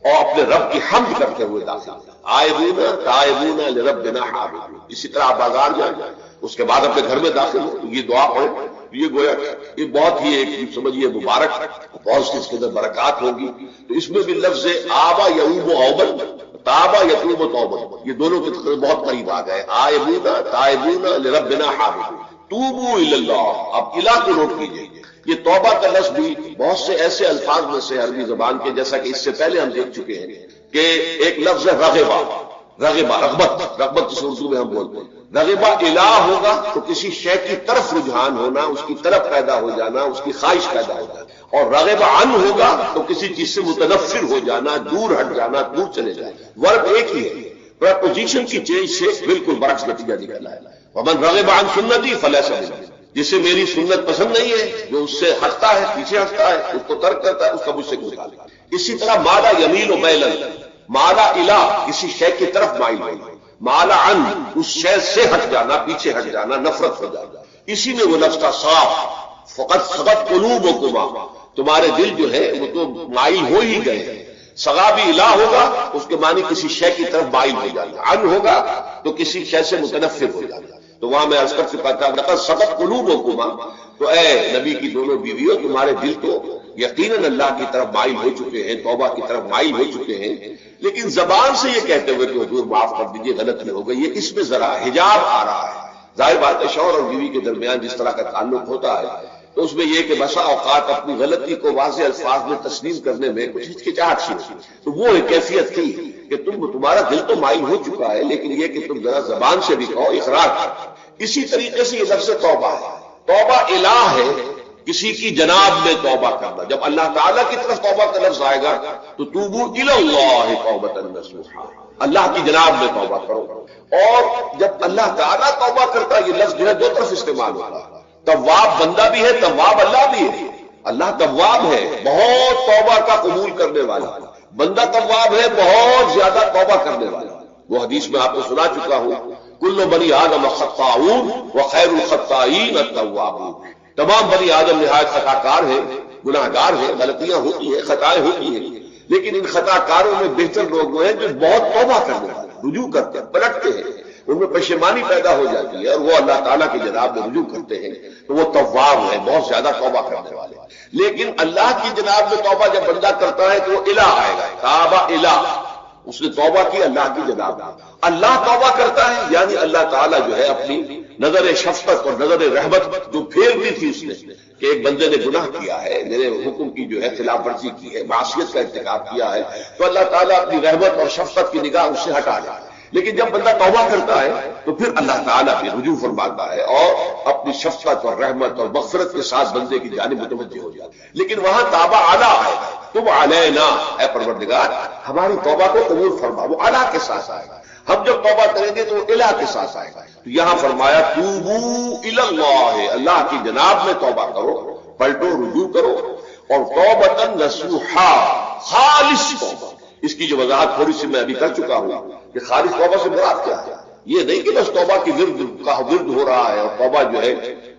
اور اپنے رب کی حمد کرتے ہوئے داخل ہیں۔ آئبونا تائبونا لربنا حامدون۔ اسی طرح آپ بازار جائیں، اس کے بعد اپنے گھر میں داخل ہو تو یہ دعا پڑھیں، یہ گویا یہ بہت ہی ایک سمجھیے مبارک، بہت سی اس کے اندر برکات ہوگی۔ تو اس میں بھی لفظ آبا یعوب اوبن تابا یتوب توبن، یہ دونوں کے بہت قریب آ گئے، آئبونا تائبونا لربنا حامدون، توبوا الی اللہ۔ اب الہ کو نوٹ کیجیے، یہ توبہ کا لفظ بھی بہت سے ایسے الفاظ میں سے عربی زبان کے، جیسا کہ اس سے پہلے ہم دیکھ چکے ہیں کہ ایک لفظ ہے رغبہ، رغبہ رغبت، رغبت جس اردو میں ہم بولتے ہیں، رغبہ الہ ہوگا تو کسی شے کی طرف رجحان ہونا، اس کی طرف پیدا ہو جانا، اس کی خواہش پیدا ہو جانا، اور رغبہ عن ہوگا تو کسی چیز سے متنفر ہو جانا، دور ہٹ جانا، دور چلے جانا۔ ورب ایک ہی ہے، پریپوزیشن کی چینج سے بالکل برعکس نتیجہ نکلا ہے۔ ومن رغب عن سنتی فلیس منی، جسے میری سنت پسند نہیں ہے، جو اس سے ہٹتا ہے، پیچھے ہٹتا ہے، اس کو ترک کرتا ہے، اس کا مجھ سے کوئی تعلق نہیں۔ اسی طرح مالا یمین و میلن، مالا الہ کسی شے کی طرف مائل ہونا، مالا عن اس شے سے ہٹ جانا، پیچھے ہٹ جانا، نفرت ہو جانا۔ اسی میں وہ لفظ تھا صاف، فقط سغت قلوبکما، تمہارے دل جو ہے وہ تو مائل ہو ہی گئے ہیں۔ سغا بھی الہ ہوگا اس کے معنی کسی شے کی طرف مائل ہو جانا، عن ہوگا تو کسی شے سے متنفر ہو جانا۔ تو وہاں میں عرض کر چکا تھا لقد سغت قلوبکما، تو اے نبی کی دونوں بیویوں، تمہارے دل تو یقیناً اللہ کی طرف مائل ہو چکے ہیں، توبہ کی طرف مائل ہو چکے ہیں، لیکن زبان سے یہ کہتے ہوئے کہ حضور معاف کر دیجیے غلطی ہو گئی ہے، اس میں ذرا حجاب آ رہا ہے، ظاہر بات ہے شوہر اور بیوی کے درمیان جس طرح کا تعلق ہوتا ہے تو اس میں یہ کہ بسا اوقات اپنی غلطی کو واضح الفاظ میں تسلیم کرنے میں کچھ ہچکچاہٹ سی ہوتی ہے، تو وہ ایک کیفیت تھی کہ تمہارا دل تو مائل ہو چکا ہے لیکن یہ کہ تم ذرا زبان سے بھی کہو، اقرار کرو۔ اسی طریقے سے یہ لفظ توبہ ہے، توبہ الہ ہے، کسی کی جناب میں توبہ کرنا۔ جب اللہ تعالیٰ کی طرف توبہ کا لفظ آئے گا تو توبوا الی اللہ توبۃ نصوحا، اللہ کی جناب میں توبہ کرو۔ اور جب اللہ تعالیٰ توبہ کرتا ہے، یہ لفظ جو ہے دو طرف استعمال ہوتا ہے، تواب بندہ بھی ہے، تواب اللہ بھی ہے۔ اللہ تواب ہے، بہت توبہ کا قبول کرنے والا، بندہ تواب ہے، بہت زیادہ توبہ کرنے والا۔ وہ حدیث میں آپ کو سنا چکا ہوں، کل بنی آدم خطاؤون وخیر الخطائین التوابون، تمام بنی آدم نہایت خطا کار ہیں، گناہ گار ہیں، غلطیاں ہوتی ہیں، خطائیں ہوتی ہیں، لیکن ان خطا کاروں میں بہتر لوگ وہ ہیں جو بہت توبہ کرنے والے، رجوع کرتے ہیں، پلٹتے ہیں، ان میں پشیمانی پیدا ہو جاتی ہے اور وہ اللہ تعالیٰ کی جناب میں رجوع کرتے ہیں، تو وہ تواب ہے، بہت زیادہ توبہ کرنے والے۔ لیکن اللہ کی جناب میں توبہ جب بندہ کرتا ہے تو وہ الہ آئے گا، تابہ الہ، اس نے توبہ کی اللہ کی جناب میں۔ اللہ توبہ کرتا ہے یعنی اللہ تعالیٰ جو ہے اپنی نظر شفقت اور نظر رحمت جو پھیر دی تھی اس نے کہ ایک بندے نے گناہ کیا ہے، میرے حکم کی جو ہے خلاف ورزی کی ہے، معصیت کا ارتکاب کیا ہے، تو اللہ تعالیٰ اپنی رحمت اور شفقت کی نگاہ اس سے ہٹا جائے۔ لیکن جب بندہ توبہ کرتا ہے تو پھر اللہ تعالیٰ بھی رجوع فرماتا ہے اور اپنی شفقت اور رحمت اور مغفرت کے ساتھ بندے کی جانب متوجہ ہو جاتا ہے۔ لیکن وہاں تابہ اعلیٰ آئے گا، تم علینا اے پروردگار ہماری توبہ کو قبول فرما، وہ اعلیٰ کے ساتھ آئے گا۔ ہم جب توبہ کریں گے تو وہ الہ کے ساتھ آئے گا۔ تو یہاں فرمایا توبوا الی اللہ، اللہ کی جناب میں توبہ کرو، پلٹو، رجوع کرو، اور توبۃ نصوحا، خالص توبہ۔ اس کی جو وضاحت تھوڑی سی میں ابھی کر چکا ہوں کہ خالص توبہ سے مراد کیا ہے۔ یہ نہیں کہ بس توبہ کی ورد ہو رہا ہے اور توبہ جو ہے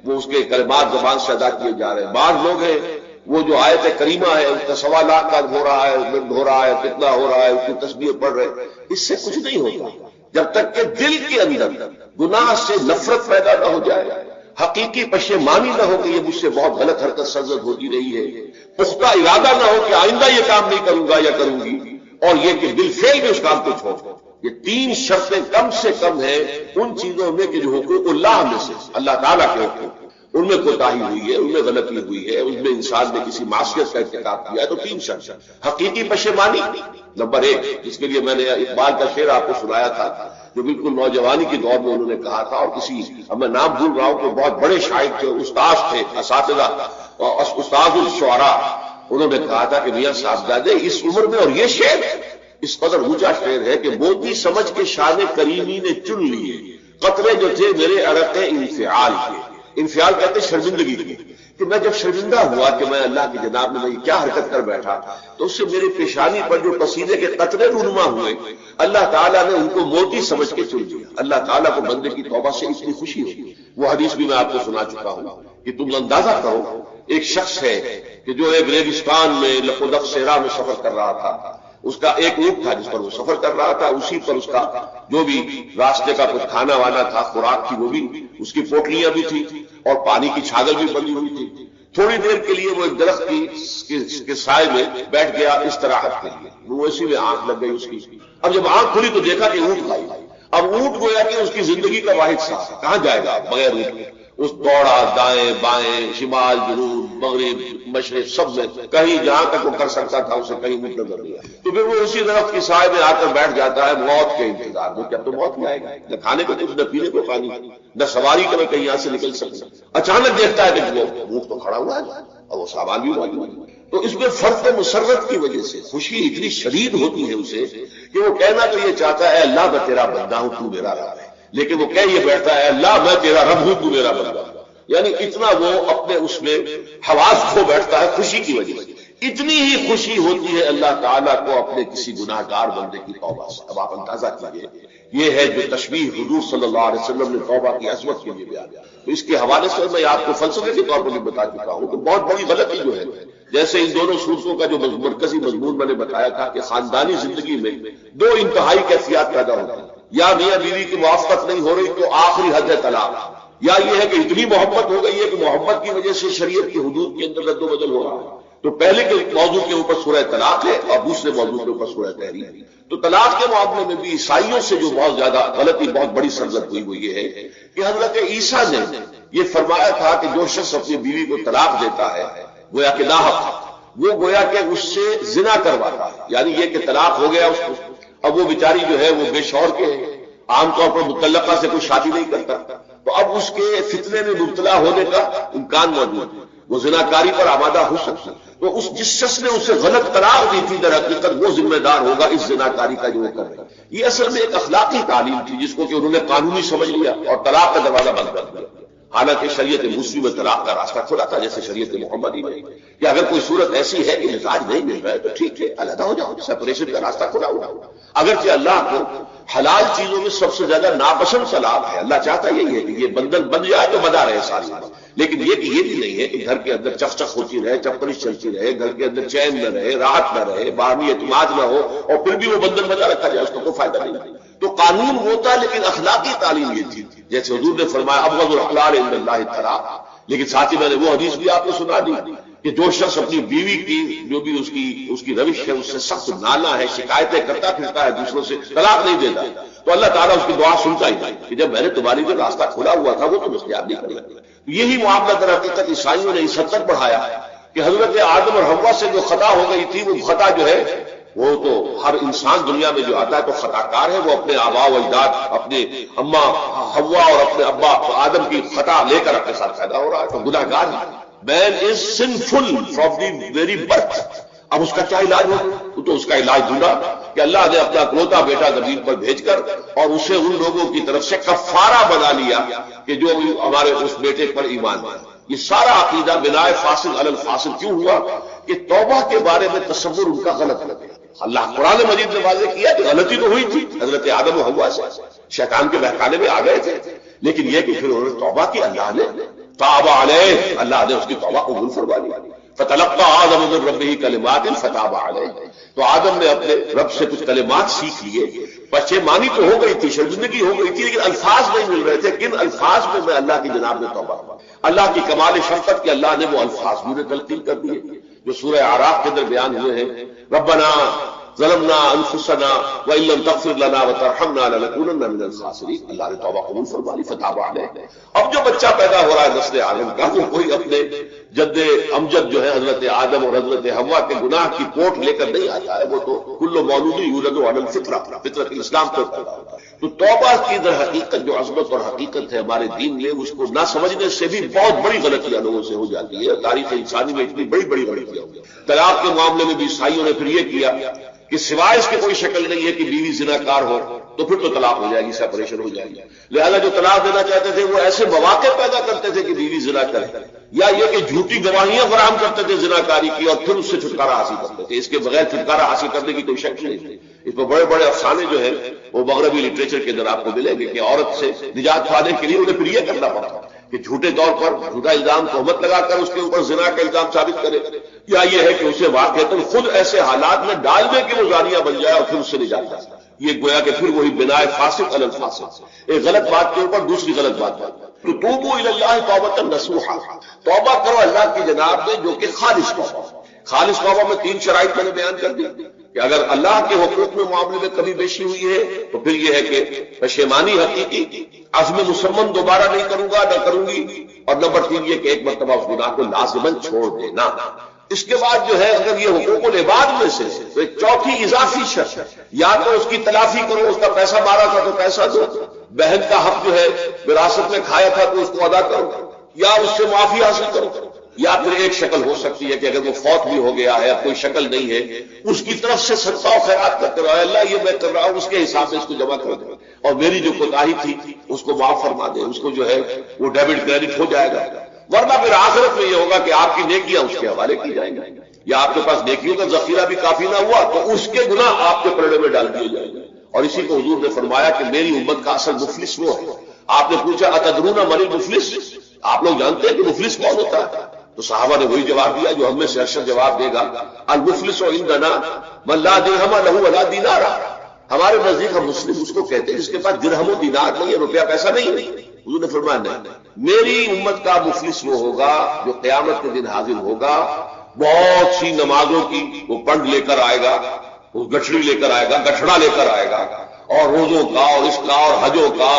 وہ اس کے کلمات زبان سے ادا کیے جا رہے ہیں۔ بعض لوگ ہیں وہ جو آیت کریمہ ہے اس کا 1.25 لاکھ کا ہو رہا ہے، ورد ہو رہا ہے، کتنا ہو رہا ہے، اس کی تسبیح پڑھ رہے ہیں، اس سے کچھ نہیں ہوتا جب تک کہ دل کے اندر گناہ سے نفرت پیدا نہ ہو جائے، حقیقی پشیمانی نہ ہو کہ یہ مجھ سے بہت غلط حرکت سرزد ہوتی رہی ہے، پختہ ارادہ نہ ہو کہ آئندہ یہ کام نہیں کروں گا یا کروں گی، اور یہ کہ بالفعل میں اس کام کو چھوڑ دو۔ یہ 3 شرطیں کم سے کم ہیں ان چیزوں میں کہ جو حقوق اللہ میں سے اللہ تعالیٰ کے حقوق، ان میں کوتاہی ہوئی ہے، ان میں غلطی ہوئی ہے، ان میں انسان نے کسی معصیت کا ارتکاب کیا ہے، تو 3 شرط۔ حقیقی پشیمانی نمبر 1، جس کے لیے میں نے اقبال کا شعر آپ کو سنایا تھا جو بالکل نوجوانی کے دور میں انہوں نے کہا تھا، اور کسی اب میں نام بھول رہا ہوں کہ بہت بڑے شاعر تھے، استاد تھے، اساتذہ، استاد الشعراء، انہوں نے کہا تھا کہ میاں صاحبزادے اس عمر میں، اور یہ شعر اس قدر اونچا شعر ہے کہ موتی سمجھ کے شان کریمی نے چن لیے قطرے جو تھے میرے عرق انفعال کے۔ انفعال کہتے شرمندگی کی، کہ میں جب شرمندہ ہوا کہ میں اللہ کی جناب میں یہ کیا حرکت کر بیٹھا، تو اس سے میری پیشانی پر جو پسینے کے قطرے رونما ہوئے، اللہ تعالیٰ نے ان کو موتی سمجھ کے چن لیا۔ اللہ تعالیٰ کو بندے کی توبہ سے اتنی خوشی ہوئی۔ وہ حدیث بھی میں آپ کو سنا چکا ہوں کہ تم اندازہ کرو، ایک شخص ہے کہ جو ایک ریگستان میں لقدق صحرا میں سفر کر رہا تھا، اس کا ایک اونٹ تھا جس پر وہ سفر کر رہا تھا، اسی پر اس کا جو بھی راستے کا کچھ کھانا وانا تھا، خوراک تھی، وہ بھی اس کی پوٹلیاں بھی تھی اور پانی کی چھاگل بھی بندی ہوئی تھی۔ تھوڑی دیر کے لیے وہ ایک درخت کے سائے میں بیٹھ گیا استراحت کے لیے، وہ اسی میں آنکھ لگ گئی اس کی۔ اب جب آنکھ کھلی تو دیکھا کہ اونٹ کھائی۔ اب اونٹ گویا کہ اس کی زندگی کا واحد ساتھ، کہاں جائے گا بغیر اونٹ کے؟ اس دوڑا دائیں بائیں، شمال جنوب مغرب مشرق، سب میں کہیں جہاں تک وہ کر سکتا تھا اسے کہیں اونٹ نظر نہیں آیا۔ تو پھر وہ اسی درخت کی سائے میں آ کر بیٹھ جاتا ہے موت کے انتظار میں، کیا تو موت میں آئے گا، نہ کھانے کو کچھ، نہ پینے کو پانی، نہ سواری کا میں کہیں یہاں سے نکل سکتا۔ اچانک دیکھتا ہے کہ وہ اونٹ تو کھڑا ہوا ہے اور وہ سامان بھی موجود ہے۔ تو اس میں فرق مسرت کی وجہ سے خوشی اتنی شدید ہوتی ہے اسے کہ وہ کہنا تو یہ چاہتا ہے اللہ میں تیرا بندہ ہوں، تو میرا رب ہے، لیکن وہ کہہ یہ بیٹھتا ہے اللہ میں تیرا رب ہوں، تو میرا بندہ ہوں۔ یعنی اتنا وہ اپنے اس میں حواس کھو بیٹھتا ہے خوشی کی وجہ سے۔ اتنی ہی خوشی ہوتی ہے اللہ تعالیٰ کو اپنے کسی گناہ گار بندے کی توبہ سے۔ اب آپ اندازہ کیجیے، یہ ہے جو تشبیہ حضور صلی اللہ علیہ وسلم نے توبہ کی عظمت کے لیے بیان کیا۔ تو اس کے حوالے سے میں آپ کو فلسفے کے طور پر بھی بتا چکا ہوں کہ بہت بڑی غلطی جو ہے، جیسے ان دونوں صورتوں کا جو مرکزی مضمون میں نے بتایا تھا کہ خاندانی زندگی میں 2 انتہائی کیفیات پیدا ہوتی ہیں، یا میاں بیوی کی موافقت نہیں ہو رہی تو آخری حد ہے طلاق، یا یہ ہے کہ اتنی محبت ہو گئی ہے کہ محبت کی وجہ سے شریعت کی حدود کے اندر رد و بدل ہو رہا ہے، تو پہلے کے موضوع کے اوپر سورہ طلاق ہے اور دوسرے موضوع کے اوپر سورہ تحریم. تو طلاق کے معاملے میں بھی عیسائیوں سے جو بہت زیادہ غلطی، بہت بڑی سرزد ہوئی وہ یہ ہے کہ حضرت عیسیٰ نے یہ فرمایا تھا کہ جو شخص اپنی بیوی کو طلاق دیتا ہے گویا کہ ناحق، وہ گویا کہ اس سے زنا کرواتا ہے. یعنی یہ کہ طلاق ہو گیا اس کو، اب وہ بیچاری جو ہے وہ بے شوہر کے ہے، عام طور پر مطلقہ سے کوئی شادی نہیں کرتا، تو اب اس کے فتنے میں مبتلا ہونے کا امکان موجود ہے، وہ زناکاری پر آمادہ ہو سکتا ہے. تو جس شخص نے اسے غلط طلاق دی تھی در حقیقت وہ ذمہ دار ہوگا اس زناکاری کا جو وہ کر رہے ہیں. یہ اصل میں ایک اخلاقی تعلیم تھی جس کو کہ انہوں نے قانونی سمجھ لیا اور طلاق کا دروازہ بند کر دیا. حالانکہ شریعت موسوی میں طلاق کا راستہ کھلا تھا جیسے شریعت محمدی میں کہ اگر کوئی صورت ایسی ہے کہ مزاج نہیں مل رہا ہے تو ٹھیک ہے، علیحدہ ہو جاؤ، سیپریشن کا راستہ کھلا ہوا. اگرچہ اللہ کو حلال چیزوں میں سب سے زیادہ ناپسند طلاق ہے، اللہ چاہتا یہی ہے کہ یہ بندن بن جائے تو مزہ رہے ساری بات. لیکن یہ کہ یہ بھی نہیں ہے کہ گھر کے اندر چف چف ہوتی رہے، چپکلش چلتی رہے، گھر کے اندر چین نہ رہے، راحت نہ رہے، باہمی اعتماد نہ ہو اور پھر بھی وہ بندن بنا رکھا جائے، اس کا کوئی فائدہ نہیں. تو قانون ہوتا لیکن اخلاقی تعلیم یہ تھی، جیسے حضور نے فرمایا ابغض الحلال عند اللہ الطلاق. لیکن ساتھ ہی میں نے وہ حدیث بھی آپ کو سنا دی کہ جو شخص اپنی بیوی کی جو بھی اس کی روش ہے اس سے سخت نالا ہے، شکایتیں کرتا پھرتا ہے دوسروں سے، طلاق نہیں دیتا، تو اللہ تعالیٰ اس کی دعا سنتا ہی نہیں کہ جب میں نے تمہاری جو راستہ کھلا ہوا تھا وہ تم اختیار نہیں کرے. یہی معاملہ در حقیقت عیسائیوں نے اس حد تک بڑھایا کہ حضرت آدم اور حوا سے جو خطا ہو گئی تھی وہ خطا جو ہے وہ تو ہر انسان دنیا میں جو آتا ہے تو خطا کار ہے، وہ اپنے آبا و اجداد، اپنے اماں حوا اور اپنے ابا آدم کی خطا لے کر اپنے ساتھ پیدا ہو رہا ہے، تو گناہ گار ہے. Man is sinful from the very birth. اب اس کا کیا علاج ہو؟ تو اس کا علاج ڈھونڈا کہ اللہ نے اپنا اکلوتا بیٹا زمین پر بھیج کر اور اسے ان لوگوں کی طرف سے کفارہ بنا لیا کہ جو ہمارے اس بیٹے پر ایمان لائے. یہ سارا عقیدہ بنائے فاصل علی الفاصل کیوں ہوا کہ توبہ کے بارے میں تصور ان کا غلط لگا. اللہ قرآن مجید نے واضح کیا کہ غلطی تو ہوئی تھی حضرت آدم و حوا سے، شیطان کے بہکانے میں آ گئے تھے، لیکن یہ کہ پھر انہوں نے توبہ کی، اللہ نے تاب علیہ، اللہ نے اس کی توبہ قبول فرما لی. فتلقى آدم من ربه کلمات فتاب علیہ. تو آدم نے اپنے رب سے کچھ کلمات سیکھ لیے، پشیمانی تو ہو گئی تھی، شرمندگی ہو گئی تھی، لیکن الفاظ نہیں مل رہے تھے. کن الفاظ میں اللہ کی جناب نے توبہ کی. اللہ کی کمال شفقت کے اللہ نے وہ الفاظ مجھے تلقین کر دیے جو سورہ اعراف کے اندر بیان ہوئے ہیں. ربنا ظلمنا انفسنا وان لم تغفر لنا وترحمنا لنكونن من الخاسرین. اللہ نے توبہ قبول فرما لی، فتاب علیہ. اب جو بچہ پیدا ہو رہا ہے نسل آدم کا وہ کوئی اپنے جد امجد جو ہے حضرت آدم اور حضرت حوا کے گناہ کی کوٹ لے کر نہیں آتا ہے، وہ تو کل مولود یولد علی الفطرہ، فطرت اسلام پر پیدا ہوتا ہے. تو توبہ کی در حقیقت جو عظمت اور حقیقت ہے ہمارے دین میں، اس کو نہ سمجھنے سے بھی بہت بڑی غلطیاں لوگوں سے ہو جاتی ہے. تاریخ انسانی میں اتنی بڑی بڑی غلطیاں ہو گئی. طلاق کے معاملے میں بھی عیسائیوں نے پھر یہ کیا کہ سوائے اس کی کوئی شکل نہیں ہے کہ بیوی زناکار ہو تو پھر تو طلاق ہو جائے گی، سیپریشن ہو جائے گی. لہذا جو طلاق دینا چاہتے تھے وہ ایسے مواقع پیدا کرتے تھے کہ بیوی زنا کرے، یا یہ کہ جھوٹی گواہیاں فراہم کرتے تھے زناکاری کی اور پھر اس سے چھٹکارا حاصل کرتے تھے. اس کے بغیر چھٹکارا حاصل کرنے کی کوئی شک نہیں تھی. اس میں بڑے بڑے افسانے جو ہیں وہ مغربی لٹریچر کے اندر آپ کو ملیں گے کہ عورت سے نجات پانے کے لیے انہیں پھر یہ کرنا پڑتا کہ جھوٹے طور پر جھوٹا الزام تہمت لگا کر اس کے اوپر زنا کا الزام ثابت کرے، یا یہ ہے کہ اسے واقعتاً خود ایسے حالات میں ڈال دے کہ وہ زانیہ بن جائے اور پھر اس سے نجات پائے. یہ گویا کہ پھر وہی بنائے فاسق علی الفاسق، ایک غلط بات کے اوپر دوسری غلط بات. تو توبوا الی اللہ توبۃ نصوحا، توبہ کرو اللہ کی جناب میں جو کہ خالص توبہ. خالص توبہ میں 3 شرائط میں نے بیان کر دی کہ اگر اللہ کے حقوق میں معاملے میں کمی بیشی ہوئی ہے تو پھر یہ ہے کہ پشیمانی حقیقی، عزم مسمن دوبارہ نہیں کروں گا نہ کروں گی، اور نمبر 3 یہ کہ ایک مرتبہ اس گناہ کو لازماً چھوڑ دینا. اس کے بعد جو ہے اگر یہ حقوق العباد میں سے تو ایک چوتھی اضافی شرط، یا تو اس کی تلافی کرو، اس کا پیسہ مارا تھا تو پیسہ دو، بہن کا حق جو ہے وراثت میں کھایا تھا تو اس کو ادا کرو، یا اس سے معافی حاصل کرو. یا پھر ایک شکل ہو سکتی ہے کہ اگر وہ فوت بھی ہو گیا ہے، کوئی شکل نہیں ہے، اس کی طرف سے صدقہ و خیرات کرتے رہو، اللہ یہ میں کر رہا ہوں اس کے حساب سے اس کو جمع کر دیں، اور میری جو کوتاہی تھی اس کو معاف فرما دیں، اس کو جو ہے وہ ڈیبٹ کریڈٹ ہو جائے گا. ورنہ پھر آخرت میں یہ ہوگا کہ آپ کی نیکیاں اس کے حوالے کی جائیں گی، یا آپ کے پاس نیکیوں کا ذخیرہ بھی کافی نہ ہوا تو اس کے گناہ آپ کے پلڑے میں ڈال دیے جائیں گے. اور اسی کو حضور نے فرمایا کہ میری امت کا اصل مفلس وہ ہے. آپ نے پوچھا اتدرون من المفلس، آپ لوگ جانتے ہیں کہ مفلس کون ہوتا ہے؟ تو صحابہ نے وہی جواب دیا جو ہم میں سے ارشد جواب دے گا، المفلس عندنا من لا درہم له ولا دینار. ہمارے نزدیک ہم مسلم اس کو کہتے ہیں جس کے پاس درہم و دینار نہیں ہے، روپیہ پیسہ نہیں ہے. حضور نے فرمایا نہیں، میری امت کا مفلس وہ ہوگا جو قیامت کے دن حاضر ہوگا بہت سی نمازوں کی وہ پنڈ لے کر آئے گا، وہ گٹھڑی لے کر آئے گا، گٹھڑا لے کر آئے گا، اور روزوں کا اور اس کا اور حجوں کا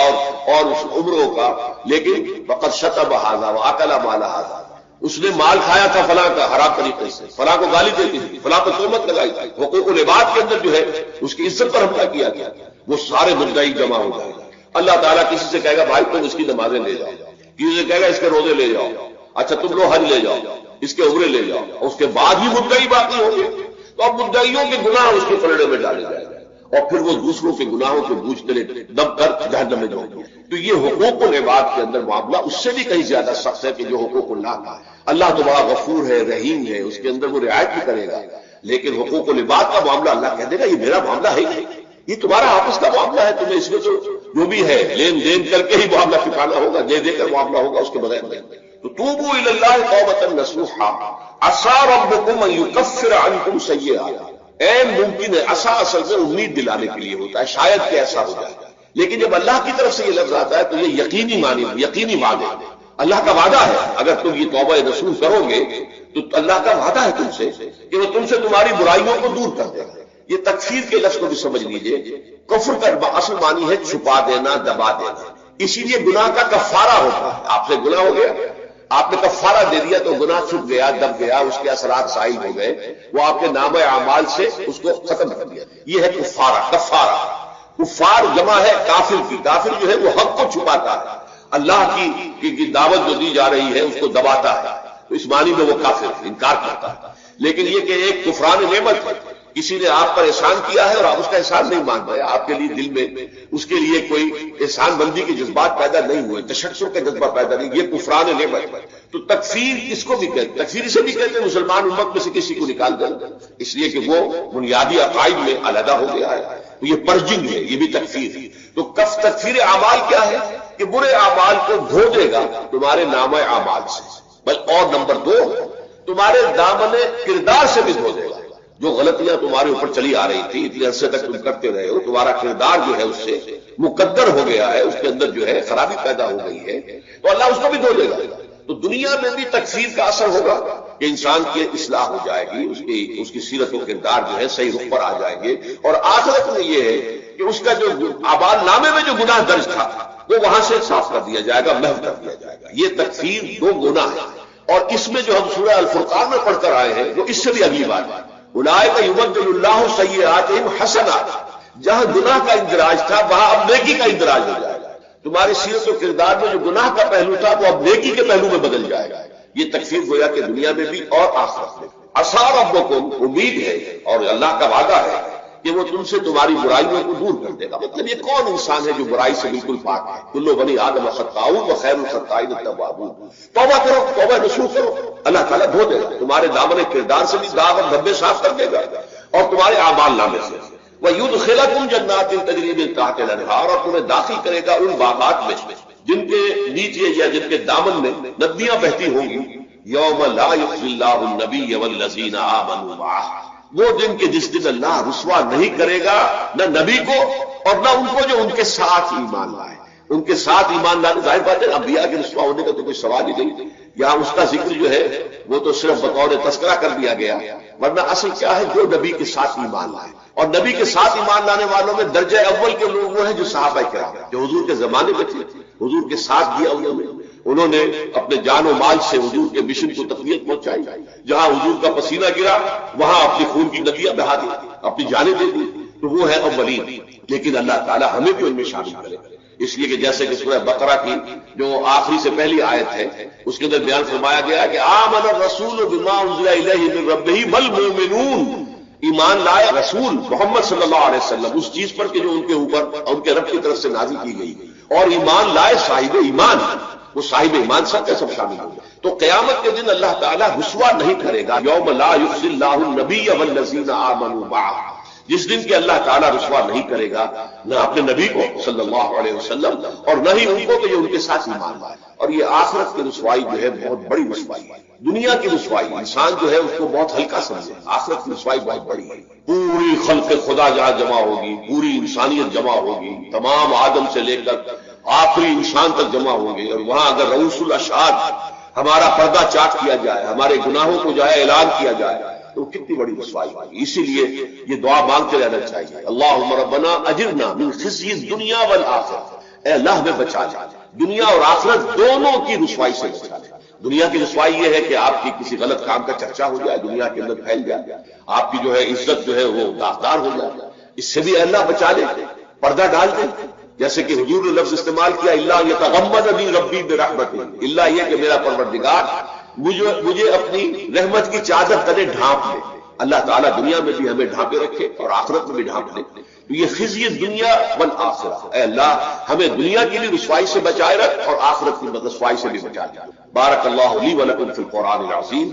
اور عمروں کا، لیکن فقط شتم ھذا واکل مال ھذا، اس نے مال کھایا تھا فلاں کا حرام طریقے سے، فلاں کو گالی دیتی تھی، فلاں پر تہمت لگائی تھی، حقوق العباد کے اندر جو ہے اس کی عزت پر حملہ کیا گیا، وہ سارے مدعی جمع ہو جائے گا۔ اللہ تعالیٰ کسی سے کہے گا بھائی تم اس کی نمازیں لے جاؤ، کسی سے کہے گا اس کے روزے لے جاؤ، اچھا تم لو حج لے جاؤ، اس کے عمرے لے جاؤ، اور اس کے بعد بھی مدعی باقی ہوں گے، تو اب مدعیوں کے گناہ اس کے پلڑے میں ڈالے جائے گا، اور پھر وہ دوسروں کے گناہوں کے بوجھ تلے دب کر جہنم میں جائیں گے۔ تو یہ حقوق العباد کے اندر معاملہ اس سے بھی کہیں زیادہ سخت ہے کہ جو حقوق اللہ کا ہے۔ اللہ تو بڑا غفور ہے، رحیم ہے، اس کے اندر وہ رعایت بھی کرے گا، لیکن حقوق العباد کا معاملہ اللہ کہہ دے گا یہ میرا معاملہ ہے ہی، یہ تمہارا آپس کا معاملہ ہے، تمہیں اس میں تو جو بھی ہے لین دین کر کے ہی معاملہ چکانا ہوگا، دے دے کر معاملہ ہوگا، اس کے بغیر نہیں۔ تو توبوا الی اللہ توبۃ نصوحا عسى ربکم ان یکفر عنکم سیئات، ممکن ہے، عسى اصل میں امید دلانے کے لیے ہوتا ہے، شاید کہ ایسا ہو جائے، لیکن جب اللہ کی طرف سے یہ لفظ آتا ہے تو یہ یقینی معنی، یقینی وعدہ، اللہ کا وعدہ ہے، اگر تم یہ توبہ نصوح کرو گے تو اللہ کا وعدہ ہے تم سے کہ وہ تم سے تمہاری برائیوں کو دور کر دے گا۔ یہ تکفیر کے لفظ کو بھی سمجھ لیجئے، کفر کا اصل معنی ہے چھپا دینا، دبا دینا، اسی لیے گناہ کا کفارہ ہوتا ہے۔ آپ سے گناہ ہو گیا، آپ نے کفارہ دے دیا تو گناہ چھپ گیا، دب گیا، اس کے اثرات زائل ہو گئے، وہ آپ کے نامہ اعمال سے اس کو ختم کر دیا، یہ ہے کفارہ۔ کفارہ کفار جمع ہے کافر کی، کافر جو ہے وہ حق کو چھپاتا ہے، اللہ کی دعوت جو دی جا رہی ہے اس کو دباتا ہے، تو اس معنی میں وہ کافر انکار کرتا ہے۔ لیکن یہ کہ ایک کفران نعمت ہے، کسی نے آپ پر احسان کیا ہے اور آپ اس کا احسان نہیں مان رہے، آپ کے لیے دل میں اس کے لیے کوئی احسان بندی کے جذبات پیدا نہیں ہوئے، تشکر کا جذبہ پیدا نہیں، یہ کفران نعمت ہے۔ تو تکفیر اس کو بھی کہتے ہیں، تکفیر سے بھی کہتے ہیں مسلمان امت میں سے کسی کو نکال دیں، اس لیے کہ وہ بنیادی عقائد میں علیحدہ ہو گیا ہے، تو یہ پرجنگ ہے، یہ بھی تکفیر ہے۔ تو تکفیر اعمال کیا ہے کہ برے اعمال کو دھو دے گا تمہارے نامہ اعمال سے، بل اور نمبر دو تمہارے دامن کردار سے بھی دھو دے گا، جو غلطیاں تمہارے اوپر چلی آ رہی تھی اتنے عرصے تک تم کرتے رہے ہو، تمہارا کردار جو ہے اس سے مقدر ہو گیا ہے، اس کے اندر جو ہے خرابی پیدا ہو گئی ہے، تو اللہ اس کو بھی دھو دے گا۔ تو دنیا میں بھی تکفیر کا اثر ہوگا کہ انسان کی اصلاح ہو جائے گی، اس کی سیرت و کردار جو ہے صحیح رخ پر آ جائیں گے، اور آخرت میں یہ ہے کہ اس کا جو اعمال نامے میں جو گناہ درج تھا وہ وہاں سے صاف کر دیا جائے گا، محو کر دیا جائے گا۔ یہ تکفیر دو گناہ ہے، اور اس میں جو ہم سورہ الفرقان میں پڑھ کر آئے ہیں وہ اس سے بھی اگلی بات ہے، اولئک یبدل اللہ سیئاتہم حسنات، جہاں گناہ کا اندراج تھا وہاں اب نیکی کا اندراج ہو جائے گا، تمہاری سیرت و کردار میں جو گناہ کا پہلو تھا وہ اب نیکی کے پہلو میں بدل جائے گا۔ یہ تکفیر گویا کہ دنیا میں بھی اور آخرت میں۔ عسیٰ ربکم، امید ہے اور اللہ کا وعدہ ہے کہ وہ تم سے تمہاری برائیوں کو دور کر دے گا۔ مطلب یہ کون انسان ہے جو برائی سے بالکل پاک ہے؟ کل بنی آدم خطاؤون وخیر الخطائین التوابون۔ توبہ کرو، توبہ نصوح کرو، اللہ تعالیٰ دھو دے گا، تمہارے دامن کردار سے بھی داغ اور دھبے صاف کر دے گا، اور تمہارے اعمال نامے سے۔ وَيُدْخِلَكُمْ جَنَّاتٍ تَجْرِي مِن تَحْتِهَا الْأَنْهَارُ، اور تمہیں داخل کرے گا ان باغات میں جن کے نیچے یا جن کے دامن میں ندیاں بہتی ہوں گی۔ یوم لا یخزی اللہ النبی والذین آمنوا معہ، وہ دن کے جس دن اللہ رسوا نہیں کرے گا نہ نبی کو اور نہ ان کو جو ان کے ساتھ ایمان لائے۔ ان کے ساتھ ایمان لانے، ظاہر بات ہے انبیاء کے رسوا ہونے کا تو کوئی سوال ہی نہیں، یہاں اس کا ذکر جو ہے وہ تو صرف بطور تذکرہ کر دیا گیا، ورنہ اصل کیا ہے جو نبی کے ساتھ ایمان لائے۔ اور نبی کے ساتھ ایمان لانے والوں میں درجہ اول کے لوگ وہ ہیں جو صحابہ کرام، جو حضور کے زمانے میں تھے، حضور کے ساتھ دیا انہوں نے اپنے جان و مال سے حضور کے مشن کو تقویت پہنچائی، جہاں حضور کا پسینہ گرا وہاں اپنی خون کی ندیاں بہا دی، اپنی جانیں دے دی، تو وہ ہے اولین۔ لیکن اللہ تعالیٰ ہمیں بھی ان میں شامل کرے، اس لیے کہ جیسے کہ سورہ بقرہ کی جو آخری سے پہلی آیت ہے اس کے اندر بیان فرمایا گیا کہ آمن الرسول بما انزل الیہ من ربہ والمؤمنون، ایمان لائے رسول محمد صلی اللہ علیہ وسلم اس چیز پر کہ جو ان کے اوپر ان کے رب کی طرف سے نازل کی گئی، اور ایمان لائے صاحب ایمان، وہ صاحب ایمان سب کے سب شامل ہوں گے۔ تو قیامت کے دن اللہ تعالیٰ رسوا نہیں کرے گا، یوم لا یخزی اللہ النبی والذین آمنوا معہ، جس دن کے اللہ تعالیٰ رسوا نہیں کرے گا نہ اپنے نبی کو صلی اللہ علیہ وسلم اور نہ ہی ان کو کہ جو ان کے ساتھ ایمان لائے۔ اور یہ آخرت کی رسوائی جو ہے بہت بڑی رسوائی ہے، دنیا کی رسوائی انسان جو ہے اس کو بہت ہلکا سمجھے، آخرت کی رسوائی بہت بڑی ہے۔ پوری خلق خدا جہاں جمع ہوگی، پوری انسانیت جمع ہوگی، تمام آدم سے لے کر آخری انسان تک جمع ہوں گے، اور وہاں اگر رؤوس الاشہاد ہمارا پردہ چاک کیا جائے، ہمارے گناہوں کو جو ہے اعلان کیا جائے، تو کتنی بڑی رسوائی ہوگی۔ اسی لیے یہ دعا مانگتے رہنا چاہیے، اللہم ربنا اجرنا من خزی الدنیا والآخرہ، اے اللہ ہمیں بچا لے، دنیا اور آخرت دونوں کی رسوائی سے بچا لے۔ دنیا کی رسوائی یہ ہے کہ آپ کی کسی غلط کام کا چرچا ہو جائے، دنیا کے اندر پھیل جائے، آپ کی جو ہے عزت جو ہے وہ داغدار ہو جائے، اس سے بھی اللہ بچا لے، پردہ ڈال دے۔ جیسے کہ حضور نے لفظ استعمال کیا، اللہ یتغمدنی ربی برحمتہ، اللہ یہ کہ میرا پروردگار مجھے اپنی رحمت کی چادر تلے ڈھانپ لے۔ اللہ تعالیٰ دنیا میں بھی ہمیں ڈھانپے رکھے اور آخرت میں بھی ڈھانپ لے۔ تو یہ خزی دنیا والآخرہ، اے اللہ ہمیں دنیا کی بھی رسوائی سے بچائے رکھ اور آخرت کی رسوائی سے بھی بچا لے۔ بارک اللہ لی ولکم فی القرآن العظیم